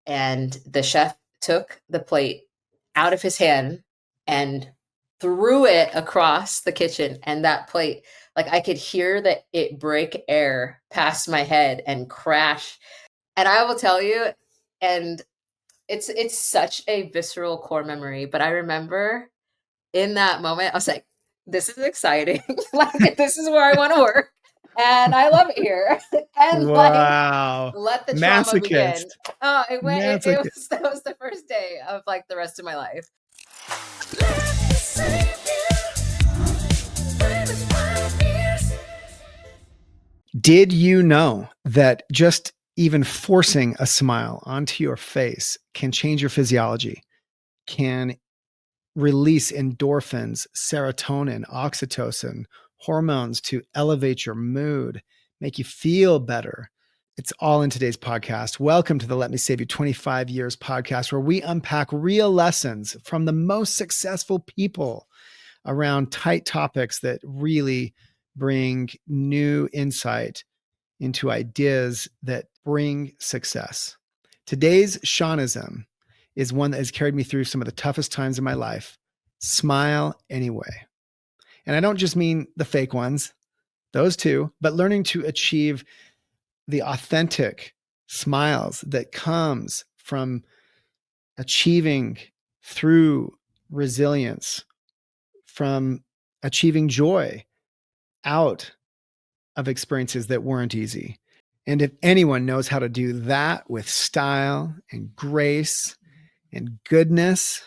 and the chef took the plate out of his hand and threw it across the kitchen. And that plate, like I could hear that it break air past my head and crash. And I will tell you, and it's such a visceral core memory, but I remember in that moment, I was like, this is exciting. Like, this is where I want to work. And I love it here. And like, Wow. let the trauma begin. Masochist. Oh, it went, it Masochist. was, that was the first day of like the rest of my life. Did you know that just even forcing a smile onto your face can change your physiology, can release endorphins, serotonin, oxytocin, hormones to elevate your mood, make you feel better? It's all in today's podcast. Welcome to the Let Me Save You 25 Years podcast, where we unpack real lessons from the most successful people around tight topics that really bring new insight into ideas that bring success. Today's Shawnism is one that has carried me through some of the toughest times in my life. Smile anyway. And I don't just mean the fake ones, those too, but learning to achieve the authentic smiles that comes from achieving through resilience, from achieving joy out of experiences that weren't easy. And if anyone knows how to do that with style and grace and goodness,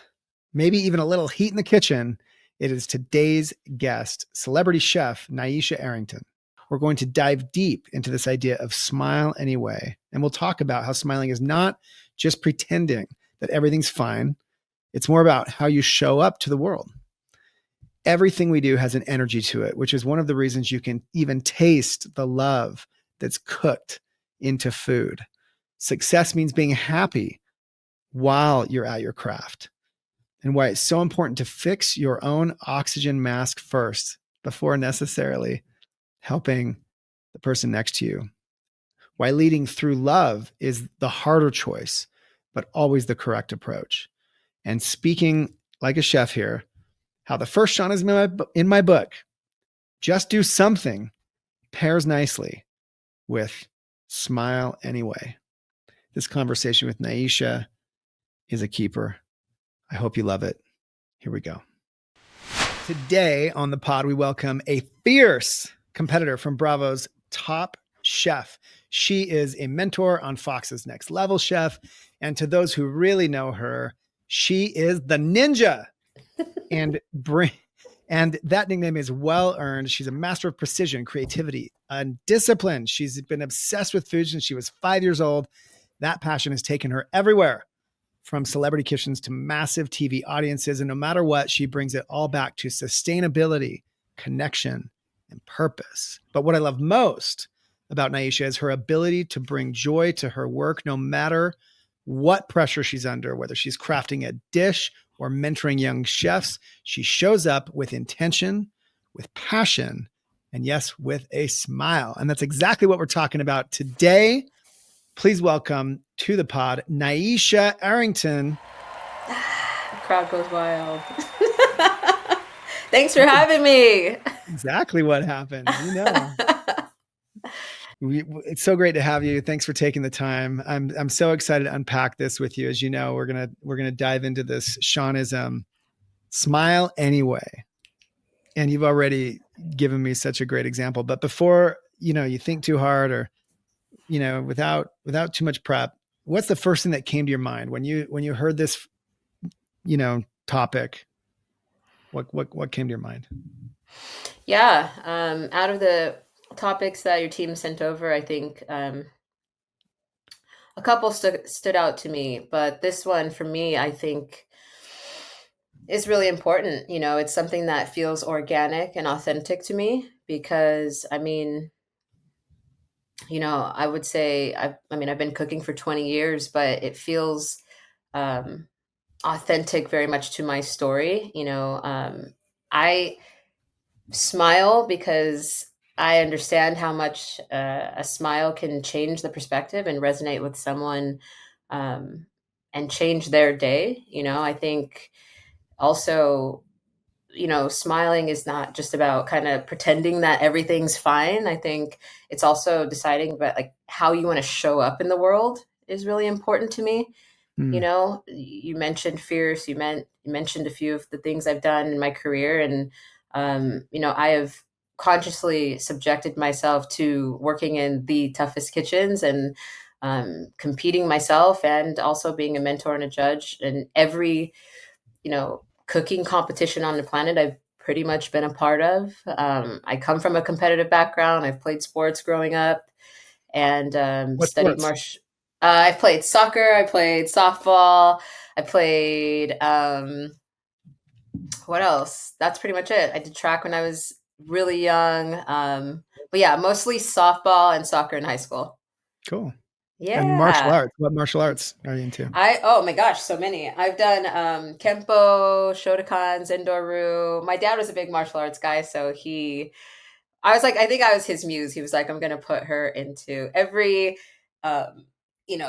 maybe even a little heat in the kitchen, it is today's guest, celebrity chef Nyesha Arrington. We're going to dive deep into this idea of smile anyway. And we'll talk about how smiling is not just pretending that everything's fine. It's more about how you show up to the world. Everything we do has an energy to it, which is one of the reasons you can even taste the love that's cooked into food. Success means being happy while you're at your craft, and why it's so important to fix your own oxygen mask first before necessarily helping the person next to you. Why leading through love is the harder choice, but always the correct approach. And speaking like a chef here, how the first Shawnism in my book, just do something, pairs nicely with smile anyway. This conversation with Nyesha is a keeper. I hope you love it. Here we go. Today on the pod, we welcome a fierce competitor from Bravo's Top Chef. She is a mentor on Fox's Next Level Chef. And to those who really know her, she is the ninja. And that nickname is well earned. She's a master of precision, creativity, and discipline. She's been obsessed with food since she was 5 years old. That passion has taken her everywhere, from celebrity kitchens to massive TV audiences. And no matter what, she brings it all back to sustainability, connection, and purpose. But what I love most about Nyesha is her ability to bring joy to her work, no matter what pressure she's under, whether she's crafting a dish or mentoring young chefs. She shows up with intention, with passion, and yes, with a smile. And that's exactly what we're talking about today. Please welcome to the pod, Nyesha Arrington. The crowd goes wild. Thanks for having me. Exactly what happened. You know. It's so great to have you. Thanks for taking the time. I'm so excited to unpack this with you. As you know, we're gonna dive into this Shawnism, smile anyway. And you've already given me such a great example. But before you think too hard, or without too much prep, what's the first thing that came to your mind when you heard this topic? What came to your mind? Yeah, out of the topics that your team sent over, I think a couple stood out to me, but this one for me, I think, is really important. It's something that feels organic and authentic to me because, I would say, I've been cooking for 20 years, but it feels authentic very much to my story. I smile because I understand how much a smile can change the perspective and resonate with someone and change their day. I think also, smiling is not just about kind of pretending that everything's fine. I think it's also deciding about like how you want to show up in the world is really important to me. Hmm. You mentioned fierce, you mentioned a few of the things I've done in my career, and I have consciously subjected myself to working in the toughest kitchens and competing myself, and also being a mentor and a judge. And every cooking competition on the planet I've pretty much been a part of. I come from a competitive background. I've played sports growing up, and What studied sports? martial. I played soccer. I played softball. I played what else? That's pretty much it. I did track when I was really young. But yeah, mostly softball and soccer in high school. Cool. And martial Yeah. arts. What martial arts are you into? Oh my gosh, so many. I've done Kempo, Shotokan, Zendoru. My dad was a big martial arts guy, so I was like, I think I was his muse. He was like, I'm going to put her into every, um,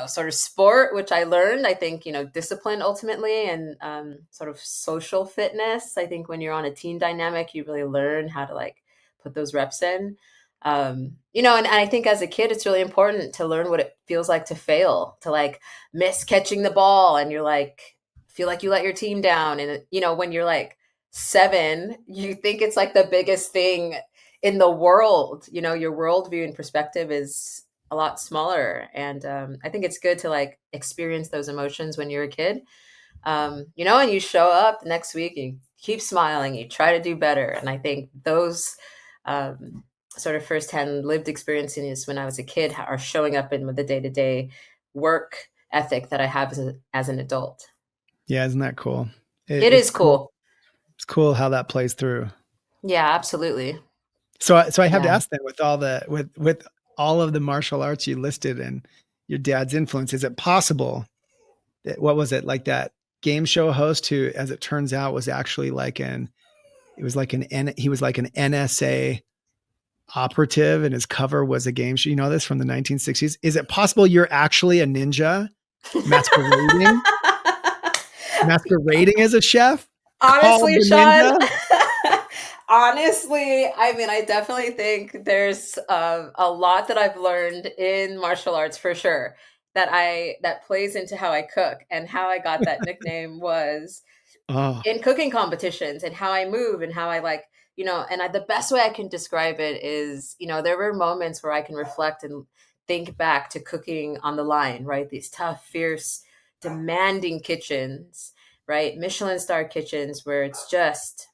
sort of sport, which I learned. I think, discipline ultimately, and sort of social fitness. I think when you're on a team dynamic, you really learn how to like put those reps in. And I think as a kid, it's really important to learn what it feels like to fail, to like miss catching the ball, and you're like, feel like you let your team down. And, when you're like 7, you think it's like the biggest thing in the world. Your worldview and perspective is a lot smaller, and I think it's good to like experience those emotions when you're a kid. And you show up the next week, you keep smiling, you try to do better. And I think those um, sort of firsthand lived experiences when I was a kid are showing up in the day-to-day work ethic that I have as an adult. Yeah, isn't that cool? It It's is cool. cool. It's cool how that plays through. Yeah, absolutely. So I have to Yeah. ask then, with all of the martial arts you listed and your dad's influence, is it possible that, what was it, like that game show host who, as it turns out, was actually like an it was like he was like an NSA operative, and his cover was a game show. You know this from the 1960s. Is it possible you're actually a ninja masquerading masquerading as a chef called Honestly, the Shawn, ninja? honestly, I mean, I definitely think there's a lot that I've learned in martial arts for sure that plays into how I cook, and how I got that nickname was Oh, in cooking competitions, and how I move, and how I like, the best way I can describe it is, there were moments where I can reflect and think back to cooking on the line, right? These tough, fierce, demanding kitchens, right? Michelin star kitchens where it's just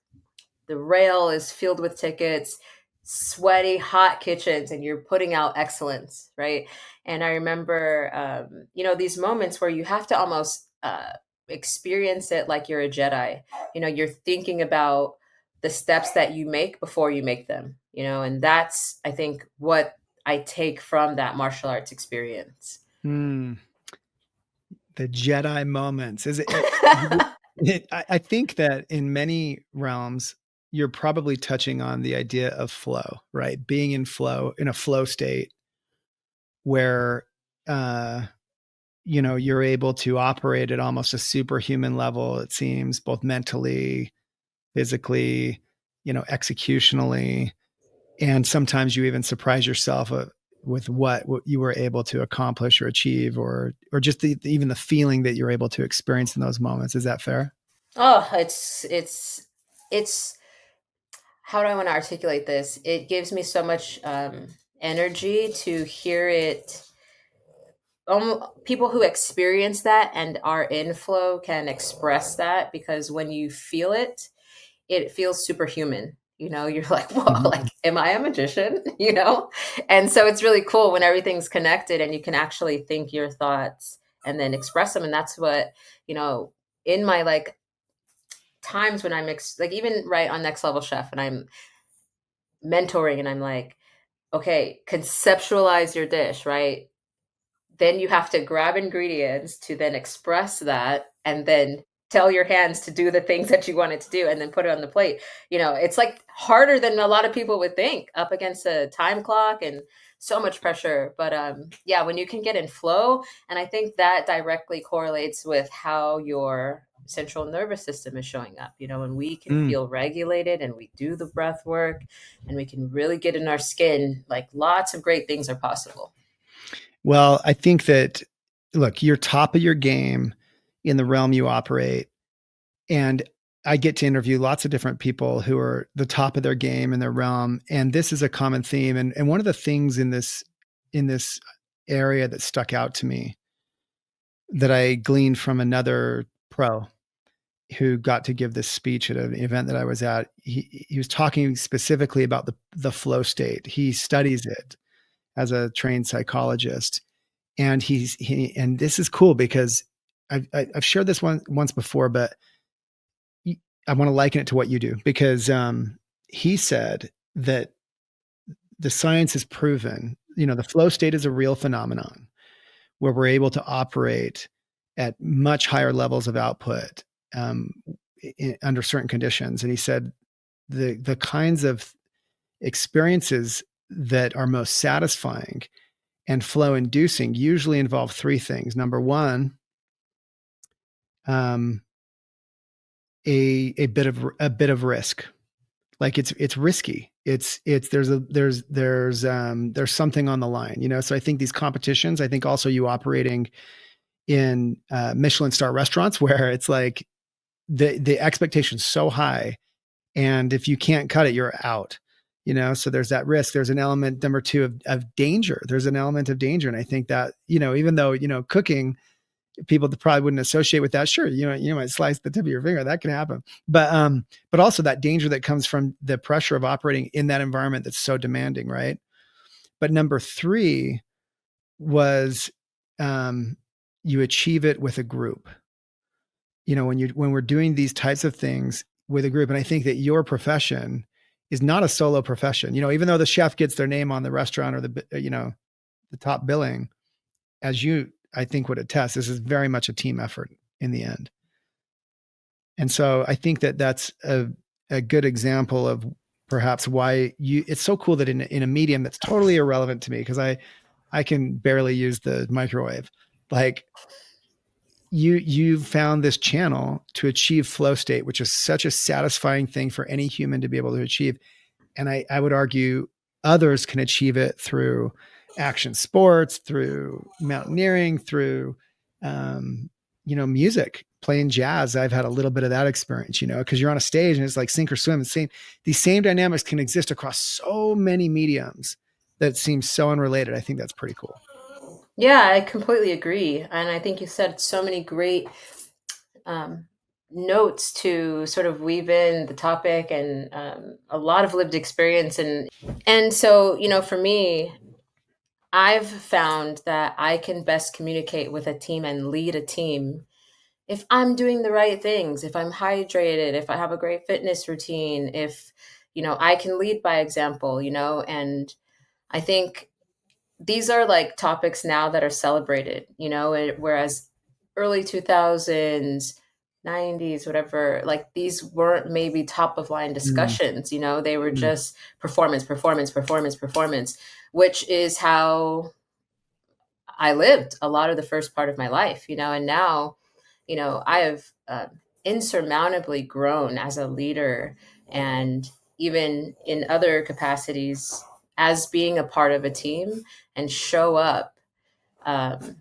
the rail is filled with tickets, sweaty, hot kitchens, and you're putting out excellence, right? And I remember, these moments where you have to almost experience it like you're a Jedi. You're thinking about the steps that you make before you make them, and that's, I think, what I take from that martial arts experience. hmm. The Jedi moments. I think that in many realms, you're probably touching on the idea of flow, right? Being in flow, in a flow state where, uh, you're able to operate at almost a superhuman level, it seems, both mentally, physically, executionally. And sometimes you even surprise yourself with what you were able to accomplish or achieve, or just even the feeling that you're able to experience in those moments. Is that fair? Oh, it's how do I want to articulate this? It gives me so much energy to hear it. People who experience that and are in flow can express that, because when you feel it, it feels superhuman. You're like, whoa, like, Mhm. am I a magician? And so it's really cool when everything's connected and you can actually think your thoughts and then express them. And that's what, in my like times when like even right on Next Level Chef and I'm mentoring and I'm like, okay, conceptualize your dish, right? Then you have to grab ingredients to then express that and then tell your hands to do the things that you want it to do and then put it on the plate. It's like harder than a lot of people would think, up against a time clock and so much pressure. But yeah, when you can get in flow, and I think that directly correlates with how your central nervous system is showing up. When we can Mm. feel regulated and we do the breath work and we can really get in our skin, like lots of great things are possible. Well, I think that, look, you're top of your game in the realm you operate. And I get to interview lots of different people who are the top of their game in their realm. And this is a common theme. And one of the things in this area that stuck out to me that I gleaned from another pro who got to give this speech at an event that I was at, he was talking specifically about the flow state. He studies it as a trained psychologist. And and this is cool because I've shared this once before, but I want to liken it to what you do because he said that the science has proven, the flow state is a real phenomenon where we're able to operate at much higher levels of output under certain conditions. And he said the kinds of experiences that are most satisfying and flow inducing usually involve three things. Number one, um, a bit of risk. Like it's risky. It's there's something on the line. So I think these competitions, I think also you operating in Michelin star restaurants where it's like the expectation's so high, and if you can't cut it, you're out. So there's that risk. There's an element, number two, of danger. There's an element of danger. And I think that, even though, cooking, people that probably wouldn't associate with that. Sure, you might slice the tip of your finger. That can happen. But also that danger that comes from the pressure of operating in that environment that's so demanding, right? But number three was you achieve it with a group. When we're doing these types of things with a group, and I think that your profession is not a solo profession. Even though the chef gets their name on the restaurant or the top billing, as you, I think, would attest, this is very much a team effort in the end. And so I think that that's a good example of perhaps why it's so cool that in a medium that's totally irrelevant to me, because I can barely use the microwave. Like you found this channel to achieve flow state, which is such a satisfying thing for any human to be able to achieve. And I would argue others can achieve it through action sports, through mountaineering, through music, playing jazz. I've had a little bit of that experience, because you're on a stage and it's like sink or swim. These same dynamics can exist across so many mediums that seems so unrelated. I think that's pretty cool. Yeah, I completely agree. And I think you said so many great um, notes to sort of weave in the topic, and a lot of lived experience. And so, for me, I've found that I can best communicate with a team and lead a team if I'm doing the right things, if I'm hydrated, if I have a great fitness routine, if, I can lead by example, and I think these are like topics now that are celebrated, whereas early 2000s, 90s, whatever, like these weren't maybe top of line Mm, discussions, they were mm, just performance, performance, performance, performance, which is how I lived a lot of the first part of my life, and now, I have insurmountably grown as a leader, and even in other capacities as being a part of a team, and show up um,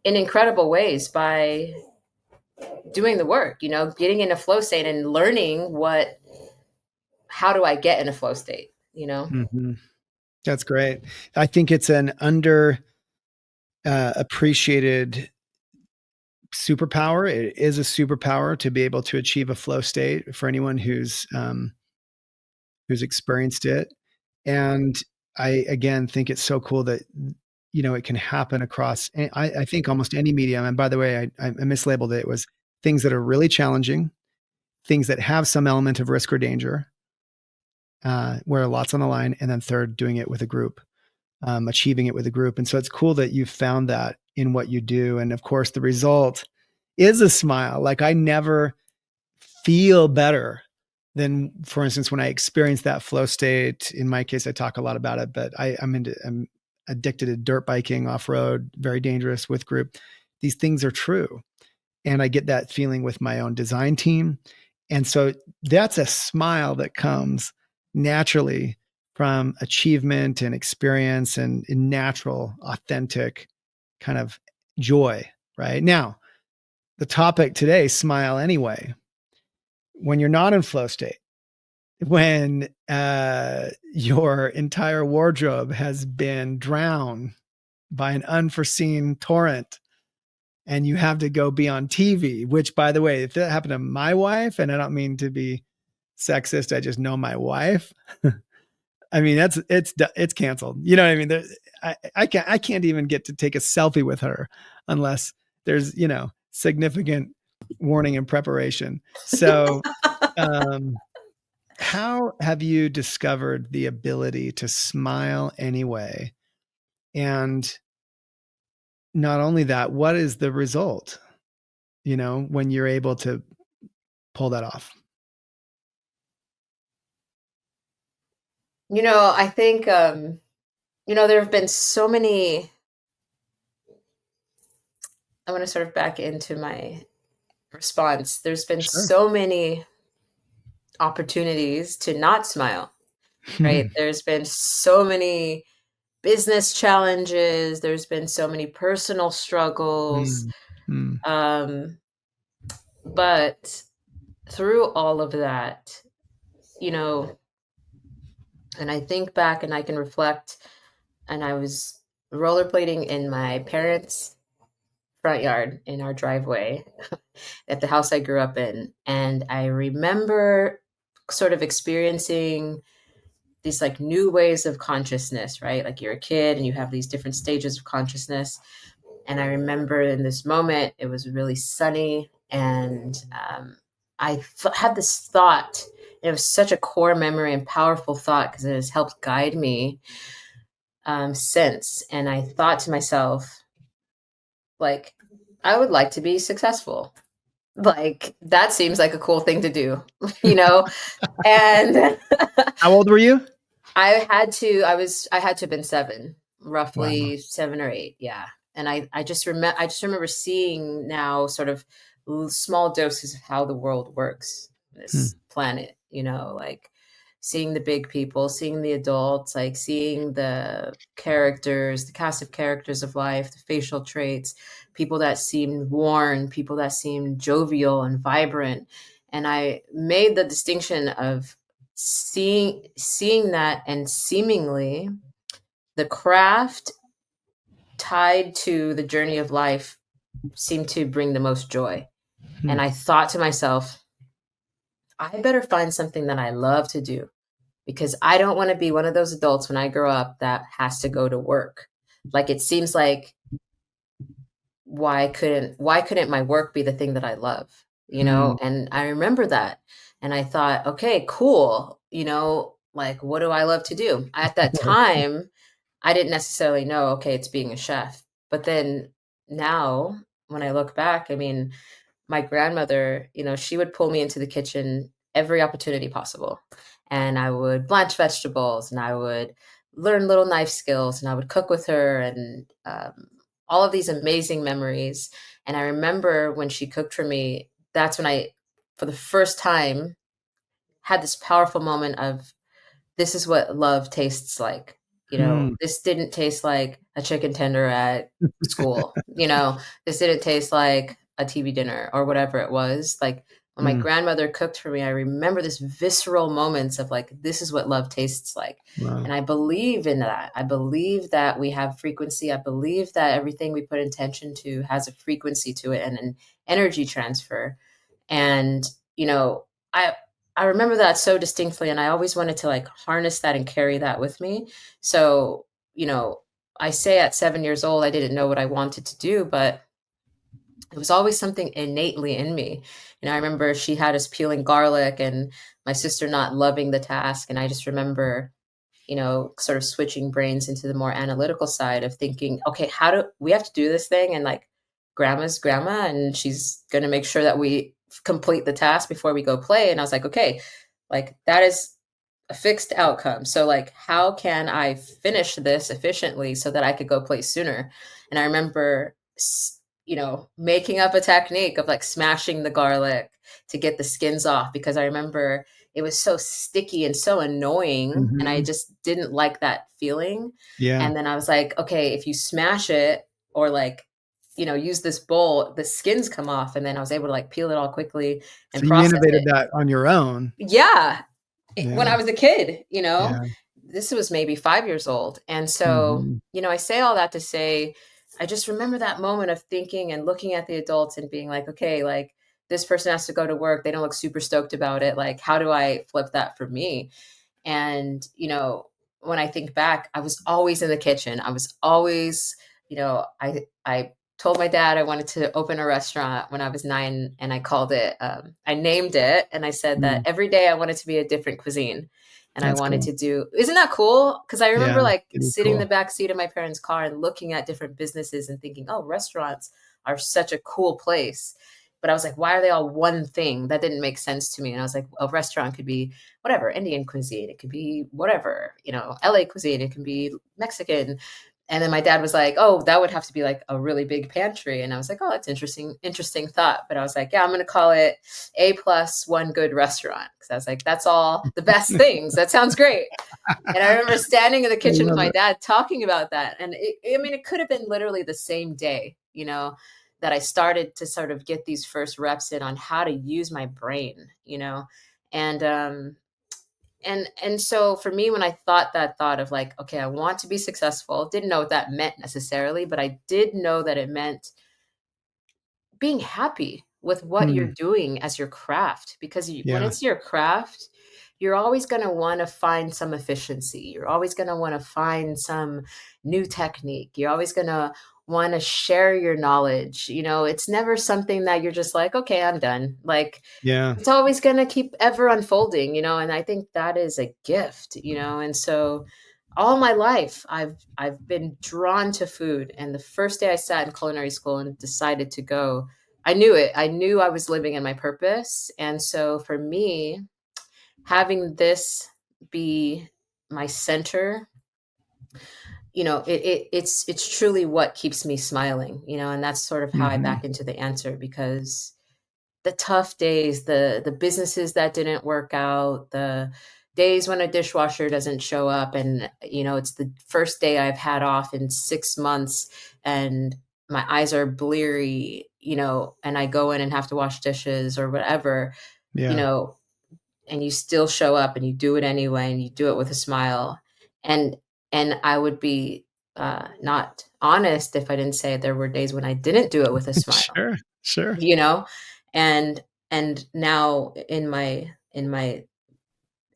in incredible ways by doing the work, getting in a flow state and learning how do I get in a flow state. mhm. That's great. I think it's an under appreciated superpower. It is a superpower to be able to achieve a flow state for anyone who's experienced it. And I again think it's so cool that it can happen across. I think almost any medium. And by the way, I mislabeled it. It was things that are really challenging, things that have some element of risk or danger, where lots on the line, and then third, doing it with a group, achieving it with a group. And so it's cool that you found that in what you do. And of course, the result is a smile. Like I never feel better than, for instance, when I experience that flow state. In my case, I talk a lot about it, but I'm addicted to dirt biking, off road, very dangerous with group. These things are true. And I get that feeling with my own design team. And so that's a smile that comes naturally from achievement and experience and natural, authentic kind of joy. Right now, the topic today, smile anyway. When you're not in flow state, when your entire wardrobe has been drowned by an unforeseen torrent and you have to go be on TV, which, by the way, if that happened to my wife, and I don't mean to be sexist, I just know my wife. I mean, it's canceled. You know what I mean? I can't even get to take a selfie with her unless there's, significant warning and preparation. So, um, how have you discovered the ability to smile anyway? And not only that, what is the result, when you're able to pull that off? I think, there have been so many. I want to sort of back into my response. There's been Sure. so many opportunities to not smile, right? There's been so many business challenges, there's been so many personal struggles. Mm, mm, Um, but through all of that, you know, and I think back and I can reflect, and I was rollerblading in my parents' front yard in our driveway at the house I grew up in. And I remember sort of experiencing these like new ways of consciousness, right? Like you're a kid and you have these different stages of consciousness. And I remember in this moment, it was really sunny. And had this thought. It was such a core memory and powerful thought because it has helped guide me since. And I thought to myself, like, I would like to be successful. Like, that seems like a cool thing to do, you know? And How old were you? I had to have been 7, Wow. roughly 7 or 8, yeah. And I just remember seeing now sort of small doses of how the world works, Hmm. this planet, like seeing the big people, seeing the adults, like seeing the characters, the cast of characters of life, the facial traits, people that seemed worn, people that seemed jovial and vibrant. And I made the distinction of seeing that, and seemingly the craft tied to the journey of life seemed to bring the most joy. Hmm. And I thought to myself, I better find something that I love to do, because I don't want to be one of those adults when I grow up that has to go to work. Like, it seems like, why couldn't my work be the thing that I love? Hmm. And I remember that, and I thought, okay, cool, like, what do I love to do? At that time, I didn't necessarily know, okay, it's being a chef. But then now, when I look back, I mean, my grandmother, she would pull me into the kitchen every opportunity possible. And I would blanch vegetables, and I would learn little knife skills, and I would cook with her, and all of these amazing memories. And I remember when she cooked for me, that's when I, for the first time, had this powerful moment of, this is what love tastes like. Hmm. This didn't taste like a chicken tender at school. This didn't taste like a TV dinner or whatever it was. Like, when my Hmm. grandmother cooked for me, I remember this visceral moments of like, this is what love tastes like. Wow. And I believe in that. I believe that we have frequency. I believe that everything we put intention to has a frequency to it and an energy transfer. And, you know, I I remember that so distinctly, and I always wanted to like harness that and carry that with me. So, I say at 7 years old, I didn't know what I wanted to do, but it was always something innately in me. I remember she had us peeling garlic and my sister not loving the task. And I just remember, sort of switching brains into the more analytical side of thinking, okay, how do we have to do this thing? And like grandma's grandma, and she's going to make sure that we complete the task before we go play. And I was like, okay, like that is a fixed outcome. So like, how can I finish this efficiently so that I could go play sooner? And I remember, making up a technique of like smashing the garlic to get the skins off, because I remember it was so sticky and so annoying, and I Mhm. just didn't like that feeling. Yeah. And then I was like, okay, if you smash it or like, use this bowl, the skins come off. And then I was able to like peel it all quickly and So you process it. innovated that on your own. Yeah, when Yeah. I was a kid, Yeah. this was maybe 5 years old. And so, Mhm. I say all that to say, I just remember that moment of thinking and looking at the adults and being like, okay, like this person has to go to work. They don't look super stoked about it. Like, how do I flip that for me? And, when I think back, I was always in the kitchen. I was always, I told my dad I wanted to open a restaurant when I was 9, and I named it, and I said that Mm. every day I wanted to be a different cuisine. And I That's wanted cool. to do, isn't that cool? Because I Yeah, remember like it is sitting in cool. the back seat of my parents' car and looking at different businesses and thinking, oh, restaurants are such a cool place. But I was like, why are they all one thing? That didn't make sense to me. And I was like, a restaurant could be whatever, Indian cuisine, it could be whatever, LA cuisine, it can be Mexican. And then my dad was like, oh, that would have to be like a really big pantry. And I was like, oh, that's interesting thought. But I was like, yeah, I'm going to call it A plus one good restaurant. Cause I was like, that's all the best things. That sounds great. And I remember standing in the I kitchen with love my it. dad talking about that. And it could have been literally the same day, that I started to sort of get these first reps in on how to use my brain, and so for me, when I thought that thought of like, okay, I want to be successful, didn't know what that meant necessarily, but I did know that it meant being happy with what you're Mm. doing as your craft, because when Yeah. it's your craft, you're always going to want to find some efficiency. You're always going to want to find some new technique. You're always going to want to share your knowledge. It's never something that you're just like, okay, I'm done. Like, Yeah. it's always going to keep ever unfolding, and I think that is a gift, and so all my life I've been drawn to food. And the first day I sat in culinary school and decided to go, I knew it. I knew I was living in my purpose. And so for me, having this be my center, it's truly what keeps me smiling, and that's sort of how I Mhm. back into the answer, because the tough days, the businesses that didn't work out, the days when a dishwasher doesn't show up, and it's the first day I've had off in 6 months, and my eyes are bleary, and I go in and have to wash dishes or whatever, you Yeah. know, and you still show up and you do it anyway, and you do it with a smile. And I would be not honest if I didn't say there were days when I didn't do it with a smile, Sure. Sure. you know? And now in my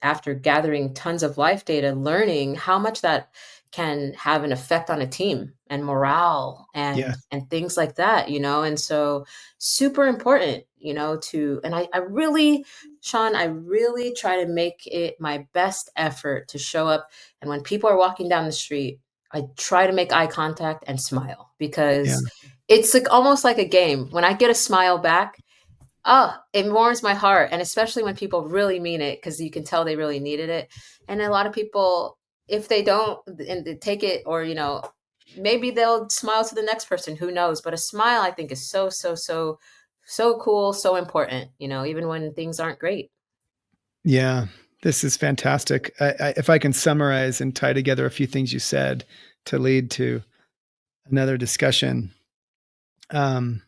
after gathering tons of life data, learning how much that can have an effect on a team and morale Yeah. and things like that, and so super important, to and I really, Shawn, I really try to make it my best effort to show up, and when people are walking down the street, I try to make eye contact and smile, Yeah. because it's like almost like a game. When I get a smile back, oh, it warms my heart, and especially when people really mean it, because you can tell they really needed it. And a lot of people, if they don't and they take it, or maybe they'll smile to the next person. Who knows? But a smile, I think, is so so so so cool, so important. Even when things aren't great. Yeah. This is fantastic. If I can summarize and tie together a few things you said to lead to another discussion, um,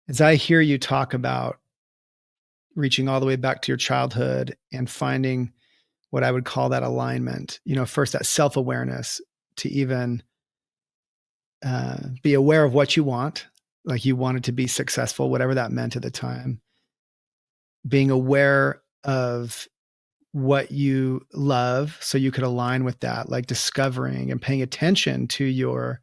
as I hear you talk about reaching all the way back to your childhood and finding what I would call that alignment, first that self awareness to even be aware of what you want, like you wanted to be successful, whatever that meant at the time, being aware of what you love so you could align with that, like discovering and paying attention to your,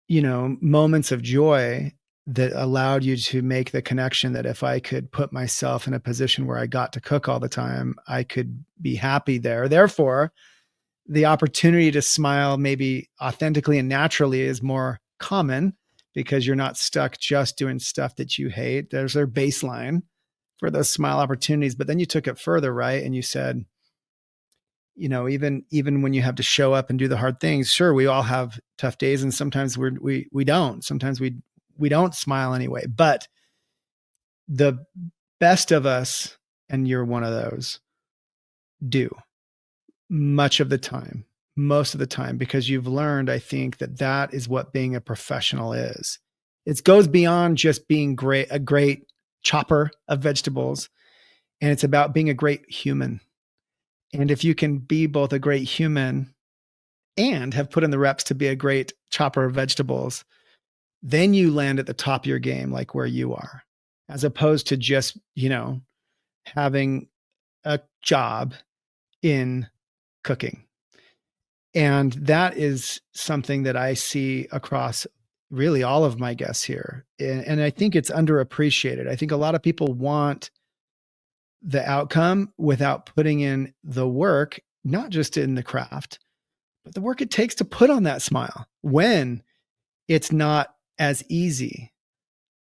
moments of joy that allowed you to make the connection that if I could put myself in a position where I got to cook all the time, I could be happy there. Therefore, the opportunity to smile maybe authentically and naturally is more common because you're not stuck just doing stuff that you hate. There's their baseline for those smile opportunities. But then you took it further, right? And you said, even when you have to show up and do the hard things, sure, we all have tough days, and sometimes we don't. Sometimes we don't smile anyway. But the best of us, and you're one of those, do much of the time, most of the time, because you've learned, I think, that is what being a professional is. It goes beyond just being a great chopper of vegetables, and it's about being a great human. And if you can be both a great human and have put in the reps to be a great chopper of vegetables, then you land at the top of your game, like where you are, as opposed to just, having a job in cooking. And that is something that I see across really all of my guests here. And I think it's underappreciated. I think a lot of people want the outcome without putting in the work, not just in the craft, but the work it takes to put on that smile when it's not as easy.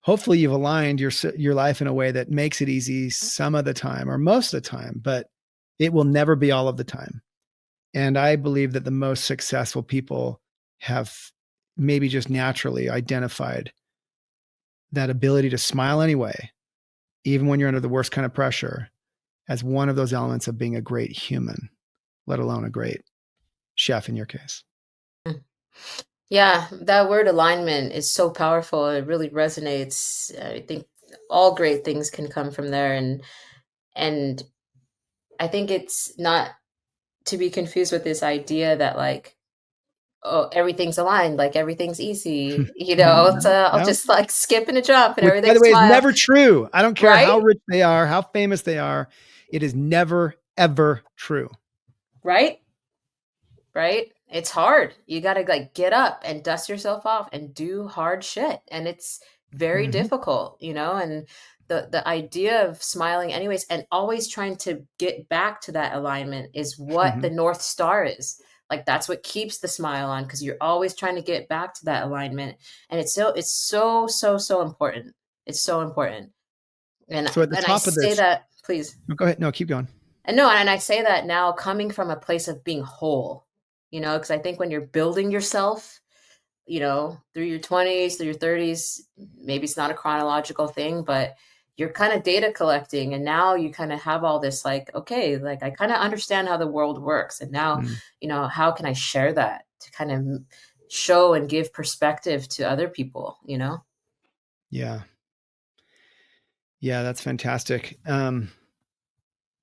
Hopefully you've aligned your life in a way that makes it easy some of the time or most of the time, but it will never be all of the time. And I believe that the most successful people have maybe just naturally identified that ability to smile anyway, even when you're under the worst kind of pressure, as one of those elements of being a great human, let alone a great chef in your case. Yeah, that word alignment is so powerful. It really resonates. I think all great things can come from there, and I think it's not to be confused with this idea that like, oh, everything's aligned, like everything's easy, No, I'll no. just like skip and a jump and Which, by everything the way, is smile, never true. I don't care how right? rich they are, how famous they are. It is never, ever true. Right? Right? It's hard. You got to like get up and dust yourself off and do hard shit. And it's very Mm-hmm. difficult, and the idea of smiling anyways and always trying to get back to that alignment is what Mm-hmm. the North Star is. Like that's what keeps the smile on because you're always trying to get back to that alignment. And it's so important. It's so important. And So at the and I top of say this, that, please. go ahead. No, keep going. And no, and I say that now coming from a place of being whole, because I think when you're building yourself, through your 20s, through your 30s, maybe it's not a chronological thing, but you're kind of data collecting. And now you kind of have all this like, okay, like I kind of understand how the world works. And now, Mm, how can I share that to kind of show and give perspective to other people? yeah. Yeah, that's fantastic. And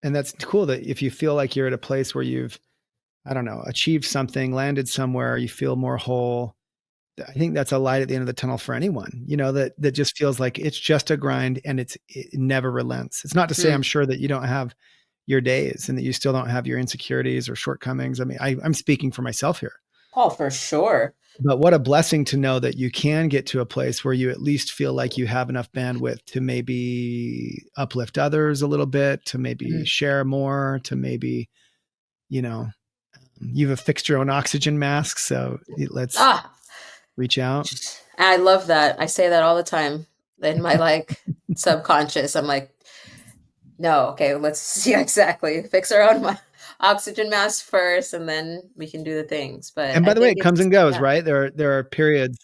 that's cool that if you feel like you're at a place where you've, I don't know, achieved something, landed somewhere, you feel more whole. I think that's a light at the end of the tunnel for anyone, that just feels like it's just a grind and it never relents. It's not to say I'm Hmm. sure that you don't have your days and that you still don't have your insecurities or shortcomings. I mean, I'm speaking for myself here. Oh, for sure. But what a blessing to know that you can get to a place where you at least feel like you have enough bandwidth to maybe uplift others a little bit, to maybe Mhm. share more, to maybe, you know, you've fixed your own oxygen mask. So let's Ah, reach out. I love that. I say that all the time in my like subconscious. I'm like, no, okay, let's see exactly. Fix our own oxygen mask first, and then we can do the things. But And I by the way, think it comes it's and goes, yeah. right? There are periods,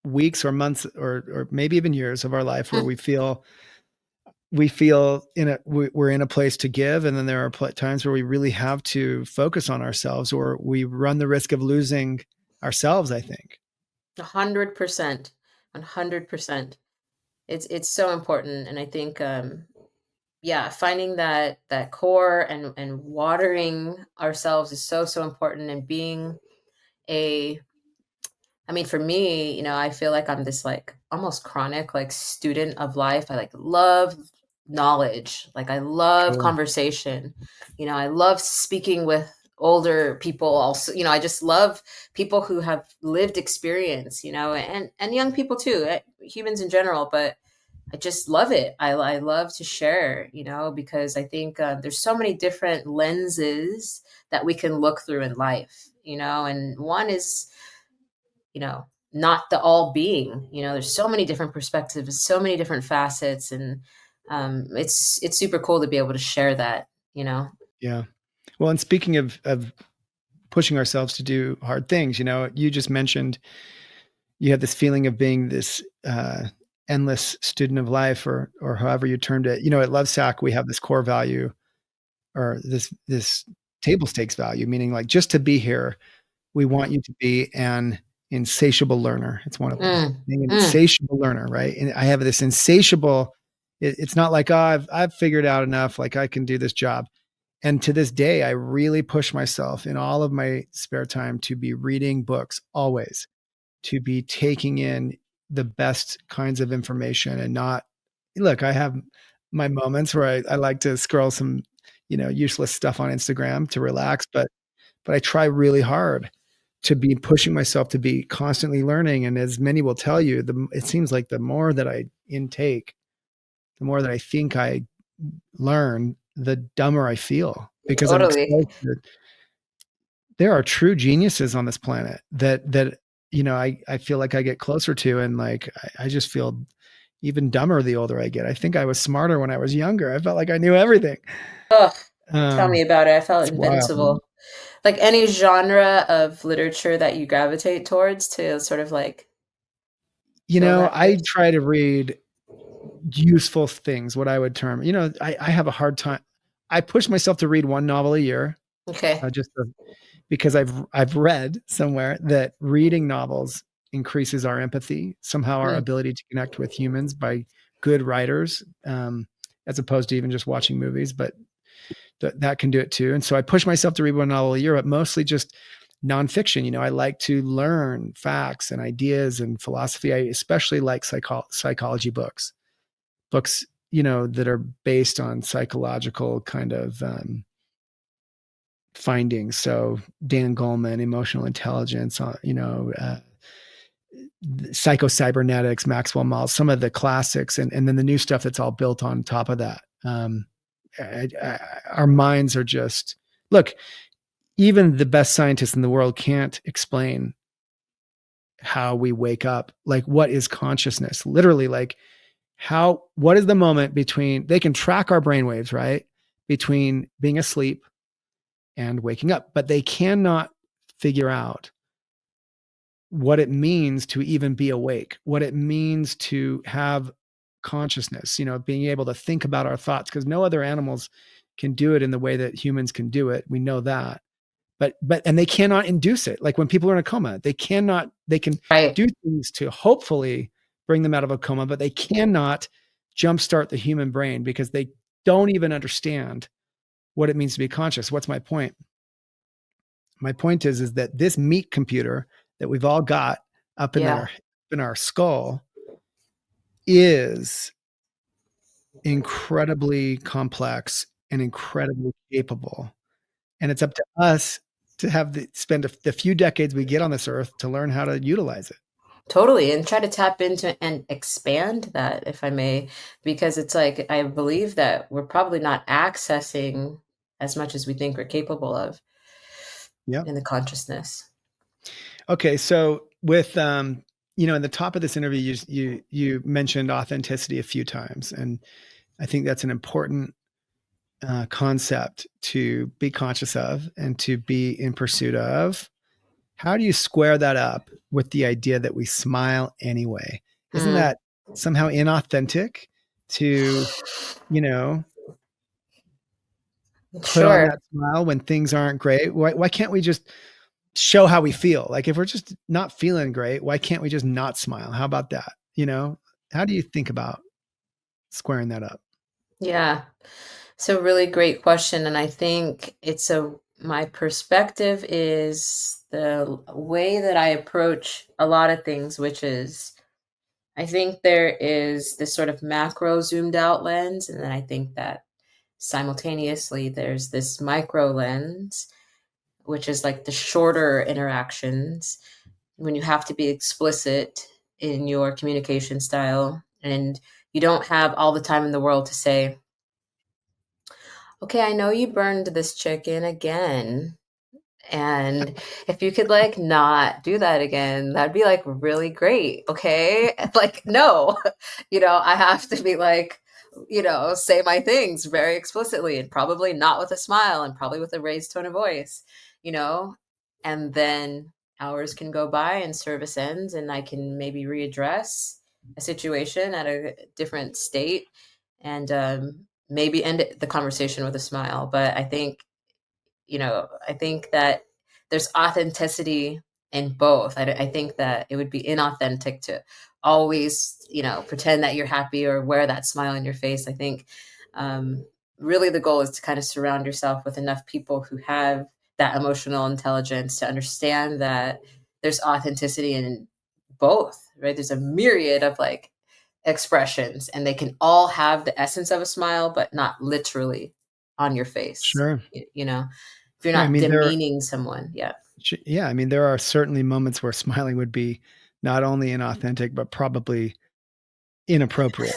weeks or months or maybe even years of our life where we feel we're in a place to give, and then there are times where we really have to focus on ourselves, or we run the risk of losing ourselves, I think. 100%, 100%. It's so important, and I think yeah, finding that core and watering ourselves is so important, and being a I mean, for me, I feel like I'm this like almost chronic like student of life. I like love knowledge. Like I love Cool. conversation. I love speaking with older people also. I just love people who have lived experience, and young people too, humans in general, but I just love it. I love to share, because I think there's so many different lenses that we can look through in life, and one is not the all being. You know, there's so many different perspectives, so many different facets, and it's super cool to be able to share that. You know. Yeah. Well, and speaking of pushing ourselves to do hard things, you know, you just mentioned you have this feeling of being this endless student of life, or however you termed it. You know, at Lovesac, we have this core value, or this table stakes value, meaning like just to be here, we want you to be an insatiable learner. It's one of them, Mm, being an mm, insatiable learner, right? And I have this insatiable. It's not like, oh, I've figured out enough, like I can do this job. And to this day, I really push myself in all of my spare time to be reading books always, to be taking in the best kinds of information, and not look. I have my moments where I like to scroll some, useless stuff on Instagram to relax, but I try really hard to be pushing myself to be constantly learning. And as many will tell you, it seems like the more that I intake, the more that I think I learn, the dumber I feel, because I'm totally. exposed to, there are true geniuses on this planet that I feel like I get closer to, and like I just feel even dumber the older I get. I think I was smarter when I was younger. I felt like I knew everything. Oh, tell me Um, about it. I felt it's wild, man. invincible. Like any genre of literature that you gravitate towards to sort of like fill that I voice. try to read useful things, what I would term. I have a hard time. I push myself to read one novel a year, Okay. just because I've read somewhere that reading novels increases our empathy, somehow our Mm. ability to connect with humans by good writers, as opposed to even just watching movies. But that can do it too. And so I push myself to read one novel a year, but mostly just nonfiction. I like to learn facts and ideas and philosophy. I especially like psychology books, that are based on psychological kind of findings. So Dan Goleman, emotional intelligence, psycho-cybernetics, Maxwell Maltz, some of the classics, and then the new stuff that's all built on top of that. Our minds are just, look, even the best scientists in the world can't explain how we wake up. Like, what is consciousness? Literally, like, what is the moment between, they can track our brainwaves, right? Between being asleep and waking up, but they cannot figure out what it means to even be awake, what it means to have consciousness, being able to think about our thoughts, because no other animals can do it in the way that humans can do it. We know that. And they cannot induce it. Like when people are in a coma, they can Right. do things to hopefully bring them out of a coma, but they cannot jumpstart the human brain because they don't even understand what it means to be conscious. What's my point? My point is that this meat computer that we've all got up Yeah. in our skull is incredibly complex and incredibly capable. And it's up to us to spend the few decades we get on this earth to learn how to utilize it. Totally. And try to tap into and expand that, if I may, because it's like I believe that we're probably not accessing as much as we think we're capable of Yeah. in the consciousness. Okay. So with in the top of this interview, you mentioned authenticity a few times, and I think that's an important concept to be conscious of and to be in pursuit of. How do you square that up with the idea that we smile anyway? Isn't Mm. that somehow inauthentic to, you know, put on Sure. that smile when things aren't great? Why can't we just show how we feel? Like if we're just not feeling great, why can't we just not smile? How about that? How do you think about squaring that up? Yeah. So really great question. And I think my perspective is the way that I approach a lot of things, which is I think there is this sort of macro zoomed out lens. And then I think that simultaneously there's this micro lens, which is like the shorter interactions when you have to be explicit in your communication style and you don't have all the time in the world to say, okay, I know you burned this chicken again. And if you could like not do that again, that'd be like really great. Okay. Like, no, I have to be like, say my things very explicitly and probably not with a smile and probably with a raised tone of voice, you know, and then hours can go by and service ends and I can maybe readdress a situation at a different state and maybe end the conversation with a smile. But I think that there's authenticity in both. I think that it would be inauthentic to always, pretend that you're happy or wear that smile on your face. I think um, really the goal is to kind of surround yourself with enough people who have that emotional intelligence to understand that there's authenticity in both, right? There's a myriad of like expressions and they can all have the essence of a smile, but not literally on your face, Sure. if you're Yeah, I not mean demeaning someone. Yeah. yeah, I mean there are certainly moments where smiling would be not only inauthentic but probably inappropriate,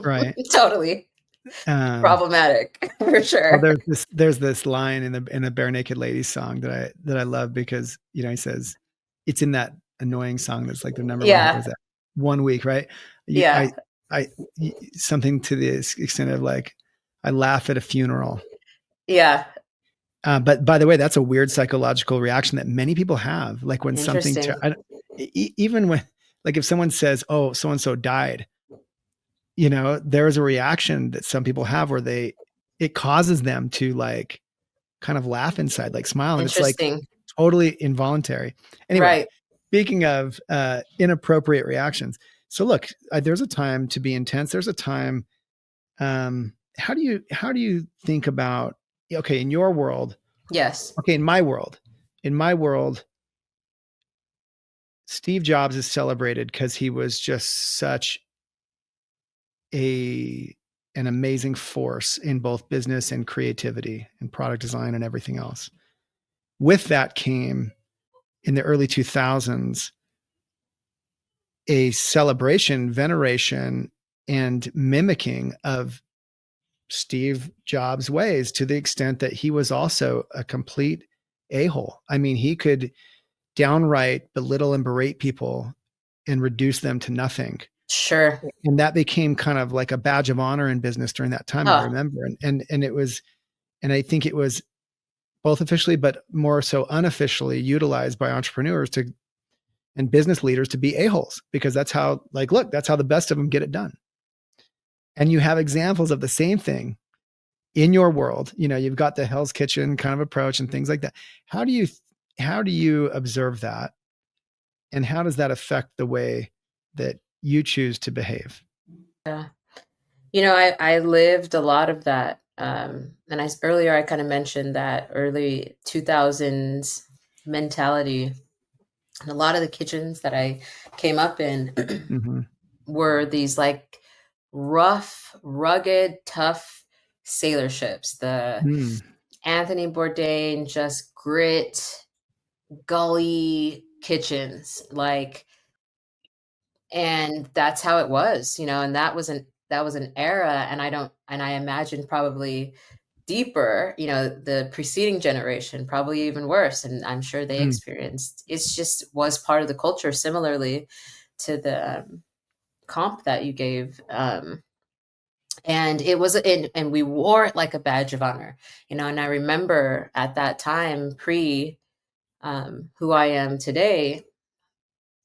right? Totally Um, problematic for well, sure. there's this line in the Bare Naked Ladies song that I love because he says it's in that annoying song that's like their number one hit. Yeah. Was that 1 week, right? You, Yeah. something to the extent of like, I laugh at a funeral. Yeah. But by the way, that's a weird psychological reaction that many people have. Like when something, Interesting. even when, like if someone says, "Oh, so and so died," there's a reaction that some people have where it causes them to like kind of laugh inside, like smile, and it's like Interesting. totally involuntary. Anyway, Right. speaking of inappropriate reactions, so look, there's a time to be intense. There's a time. How do you think about, okay, in your world? Yes. Okay, in my world, Steve Jobs is celebrated because he was just such a an amazing force in both business and creativity and product design and everything else. With that came in the early 2000s a celebration, veneration, and mimicking of Steve Jobs' ways to the extent that he was also a complete a-hole. I mean, he could downright belittle and berate people and reduce them to nothing. Sure. And that became kind of like a badge of honor in business during that time, I Oh, remember. And it was, and I think it was both officially, but more so unofficially utilized by entrepreneurs to and business leaders to be a-holes, because that's how, like, look, that's how the best of them get it done. And you have examples of the same thing in your world. You've got the Hell's Kitchen kind of approach and things like that. How do you observe that, and how does that affect the way that you choose to behave? yeah. I lived a lot of that. And earlier I kind of mentioned that early 2000s mentality. And a lot of the kitchens that I came up in Mm-hmm. were these like rough, rugged, tough sailor ships. The Mm. Anthony Bourdain, just grit, gully kitchens, like, and that's how it was, and that was an era, and I imagine probably deeper, the preceding generation, probably even worse, and I'm sure they Mm. experienced. It's just was part of the culture, similarly to the comp that you gave. And it was and we wore it like a badge of honor, and I remember at that time, pre who I am today,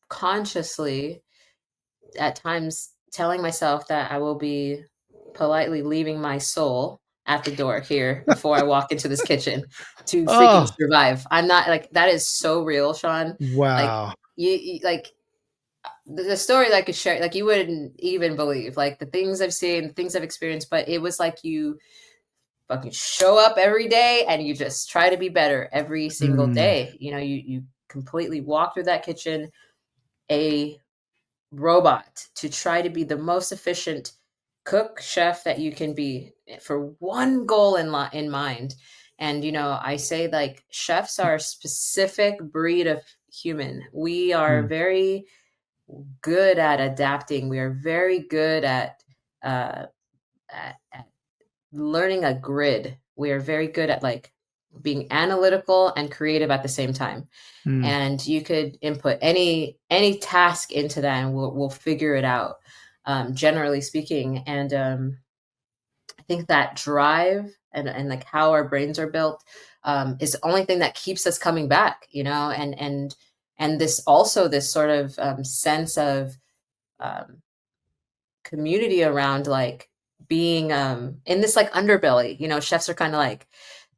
consciously at times telling myself that I will be politely leaving my soul at the door here before I walk into this kitchen to freaking Oh, survive. I'm not like, that is so real, Shawn. Like, wow. like the stories I could share, like you wouldn't even believe, like the things I've seen, the things I've experienced, but it was like you fucking show up every day and you just try to be better every single Mm. day. You completely walk through that kitchen a robot to try to be the most efficient cook chef that you can be, for one goal in mind. And I say like chefs are a specific breed of human. We are Mm. very good at adapting. We are very good uh, at learning a grid. We are very good at like being analytical and creative at the same time. Mm. And you could input any task into that, and we'll figure it out. Generally speaking, and I think that drive and like how our brains are built is the only thing that keeps us coming back, and this also this sort of sense of um, community around like being in this like underbelly. Chefs are kind of like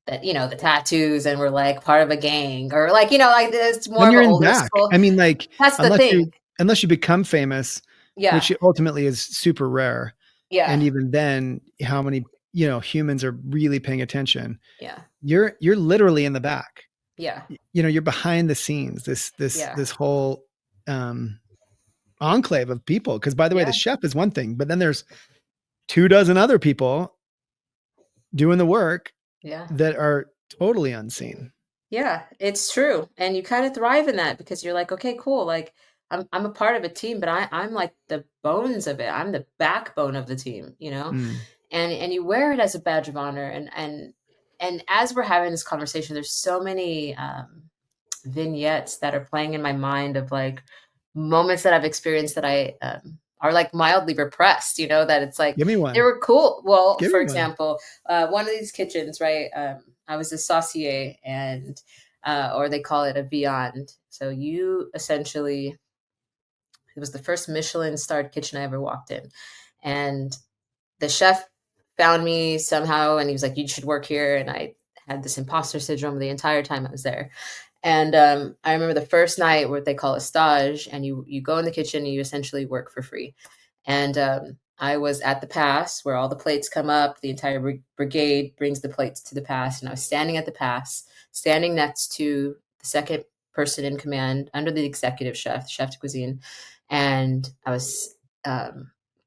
that, the tattoos, and we're like part of a gang, or like, like it's more Then of you're an in older back. school. I mean, like, That's the unless thing. you unless you become famous, Yeah. which ultimately is super rare, Yeah. and even then, how many, humans are really paying attention? Yeah. You're literally in the back. Yeah. You're behind the scenes, Yeah. this whole, um, enclave of people. Because by the way, the Yeah. chef is one thing, but then there's 2 dozen other people doing the work Yeah. that are totally unseen. Yeah, it's true. And you kind of thrive in that because you're like, okay, cool. Like I'm a part of a team, but I'm like the bones of it. I'm the backbone of the team. Mm. And you wear it as a badge of honor. And as we're having this conversation, there's so many vignettes that are playing in my mind of like moments that I've experienced that I are like mildly repressed, that it's like Give me they one. were cool. Well, Give for me one. example, one of these kitchens, right? I was a saucier, and or they call it a viand. So you essentially, it was the first Michelin starred kitchen I ever walked in. And the chef found me somehow, and he was like, you should work here. And I had this imposter syndrome the entire time I was there. And I remember the first night, what they call a stage, and you go in the kitchen and you essentially work for free. And I was at the pass where all the plates come up. The entire brigade brings the plates to the pass, and I was standing at the pass, standing next to the second person in command under the executive chef, chef de cuisine, and I was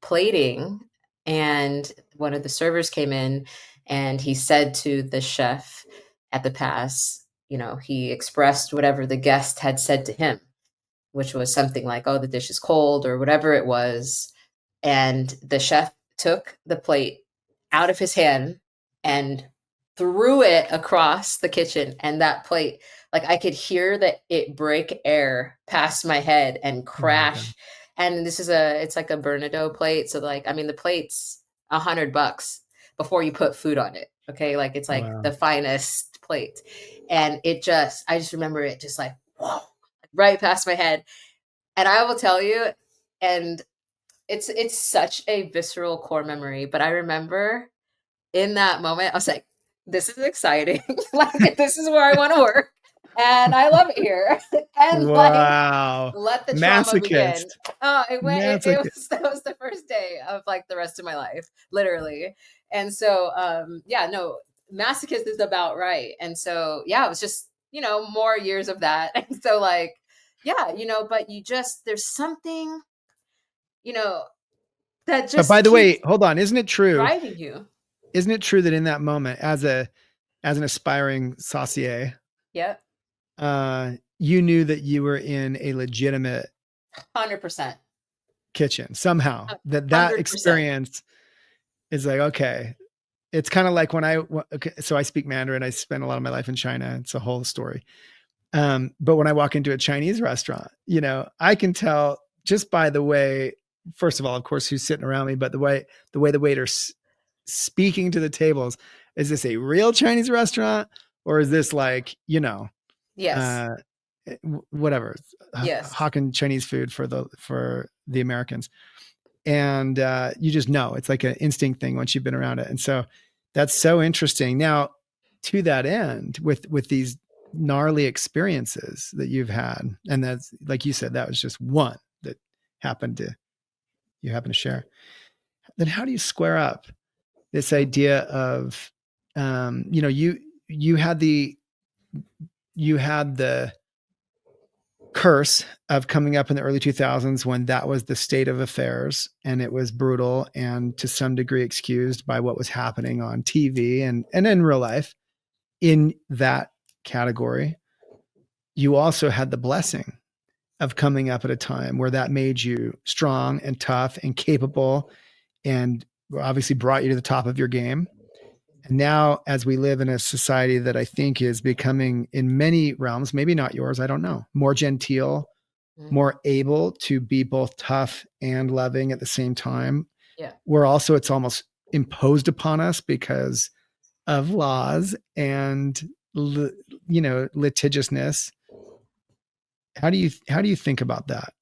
plating, and one of the servers came in, and he said to the chef at the pass, he expressed whatever the guest had said to him, which was something like, oh, the dish is cold, or whatever it was. And the chef took the plate out of his hand and threw it across the kitchen. And that plate, like I could hear that it break air past my head and Oh my God. crash. And it's like a Bernardo plate. So like, I mean, the plate's $100 before you put food on it. Okay. Like it's like Wow. the finest plate. And I just remember it just like, whoa, right past my head. And I will tell you, and it's such a visceral core memory, but I remember in that moment, I was like, "This is exciting! Like this is where I want to work, and I love it here." And like, Wow. let the trauma begin. Masochist. Oh, it went. It Masochist. was that was the first day of like the rest of my life, literally. And so, yeah, no, masochist is about right. And so, yeah, it was just more years of that. And so, like, yeah, but you just there's something you know that But by just the way, keeps hold on. Isn't it true? driving you. Isn't it true that in that moment, as an aspiring saucier, Yep. you knew that you were in a legitimate 100%. kitchen somehow? That 100%. experience is like, okay. It's kind of like when okay, so I speak Mandarin. I spent a lot of my life in China. It's a whole story. But when I walk into a Chinese restaurant, I can tell just by the way, first of all, of course, who's sitting around me, but the waiter's speaking to the tables. Is this a real Chinese restaurant, or is this like, Yes. uh, whatever, Yes. hawking Chinese food for the Americans? And you just know it's like an instinct thing once you've been around it. And so that's so interesting. Now, to that end, with these gnarly experiences that you've had, and that's like you said, that was just one that happened to you happen to share. Then how do you square up this idea of, you had the curse of coming up in the early 2000s when that was the state of affairs, and it was brutal and to some degree excused by what was happening on TV and in real life. In that category, you also had the blessing of coming up at a time where that made you strong and tough and capable, and obviously brought you to the top of your game. And now, as we live in a society that I think is becoming, in many realms, maybe not yours, I don't know, more genteel, Mhm. more able to be both tough and loving at the same time, Yeah. where also it's almost imposed upon us because of laws and litigiousness. How do you think about that?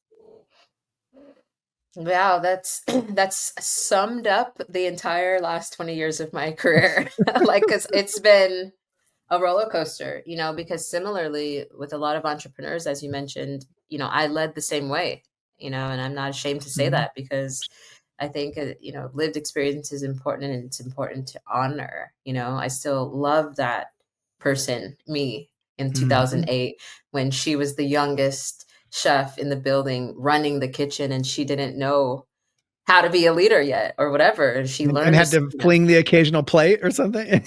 Wow, that's that's summed up the entire last 20 years of my career. Like, 'cause it's been a roller coaster, because similarly with a lot of entrepreneurs, as you mentioned, I led the same way, and I'm not ashamed to say Mhm. that because I think, lived experience is important and it's important to honor. I still love that person, me, in Mhm. 2008 when she was the youngest chef in the building running the kitchen and she didn't know how to be a leader yet or whatever. And she And learned had this, to fling the occasional plate or something.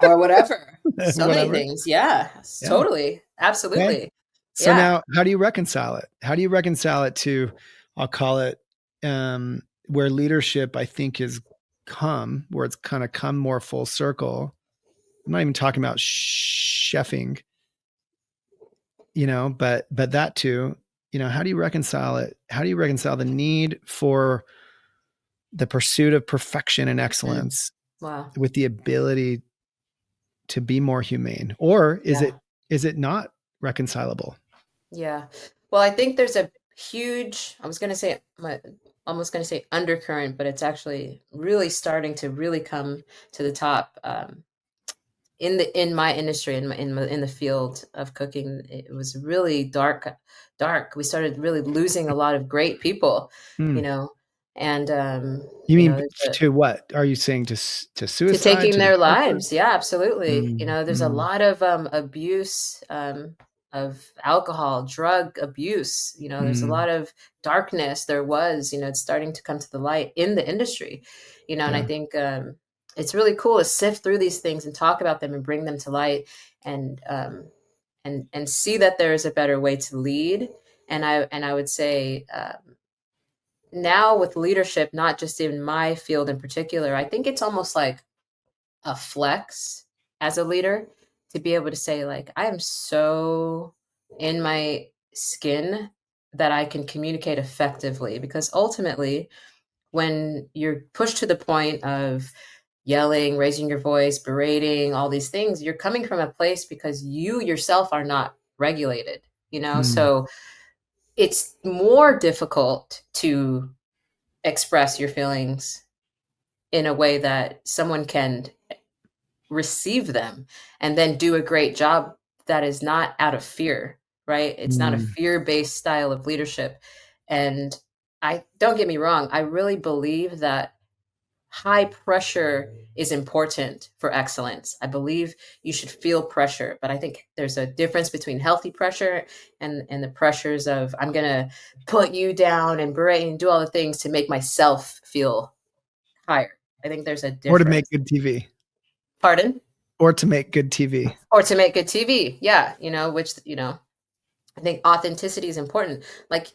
or whatever. So many Whatever. things. Yeah, Yeah. totally. Okay. Absolutely. So Yeah. now how do you reconcile it? How do you reconcile it to, I'll call it, where leadership, I think, is where it's kind of come more full circle. I'm not even talking about chefing, but that too, how do you reconcile it? How do you reconcile the need for the pursuit of perfection and Mm. excellence Wow. with the ability to be more humane? Or is Yeah. it not reconcilable? Yeah. Well, I think there's a huge, I was going to say, almost going to say undercurrent, but it's actually really starting to really come to the top. In my industry, in the field of cooking, it was really dark. We started really losing a lot of great people, Hmm. you know, and You mean there's to what? Are you saying to to suicide, taking to their depression? lives. Yeah, absolutely. Mm, There's a mm, lot of abuse, of alcohol, drug abuse. There's a mm, lot of darkness. There was, it's starting to come to the light in the industry, and I yeah. think it's really cool to sift through these things and talk about them and bring them to light and and see that there is a better way to lead. And I would say now with leadership, not just in my field in particular, I think it's almost like a flex as a leader to be able to say like I am so in my skin that I can communicate effectively because ultimately when you're pushed to the point of yelling, raising your voice, berating, all these things, you're coming from a place because you yourself are not regulated, Mm, so it's more difficult to express your feelings in a way that someone can receive them and then do a great job that is not out of fear, right? It's not a mm, fear-based style of leadership. And I don't get me wrong, I really believe that high pressure is important for excellence. I believe you should feel pressure, but I think there's a difference between healthy pressure and the pressures of I'm going to put you down and berate and do all the things to make myself feel higher. I think there's a or to make difference. good TV. Pardon? Or to make good TV. Or to make good TV. Yeah, which, I think authenticity is important. Like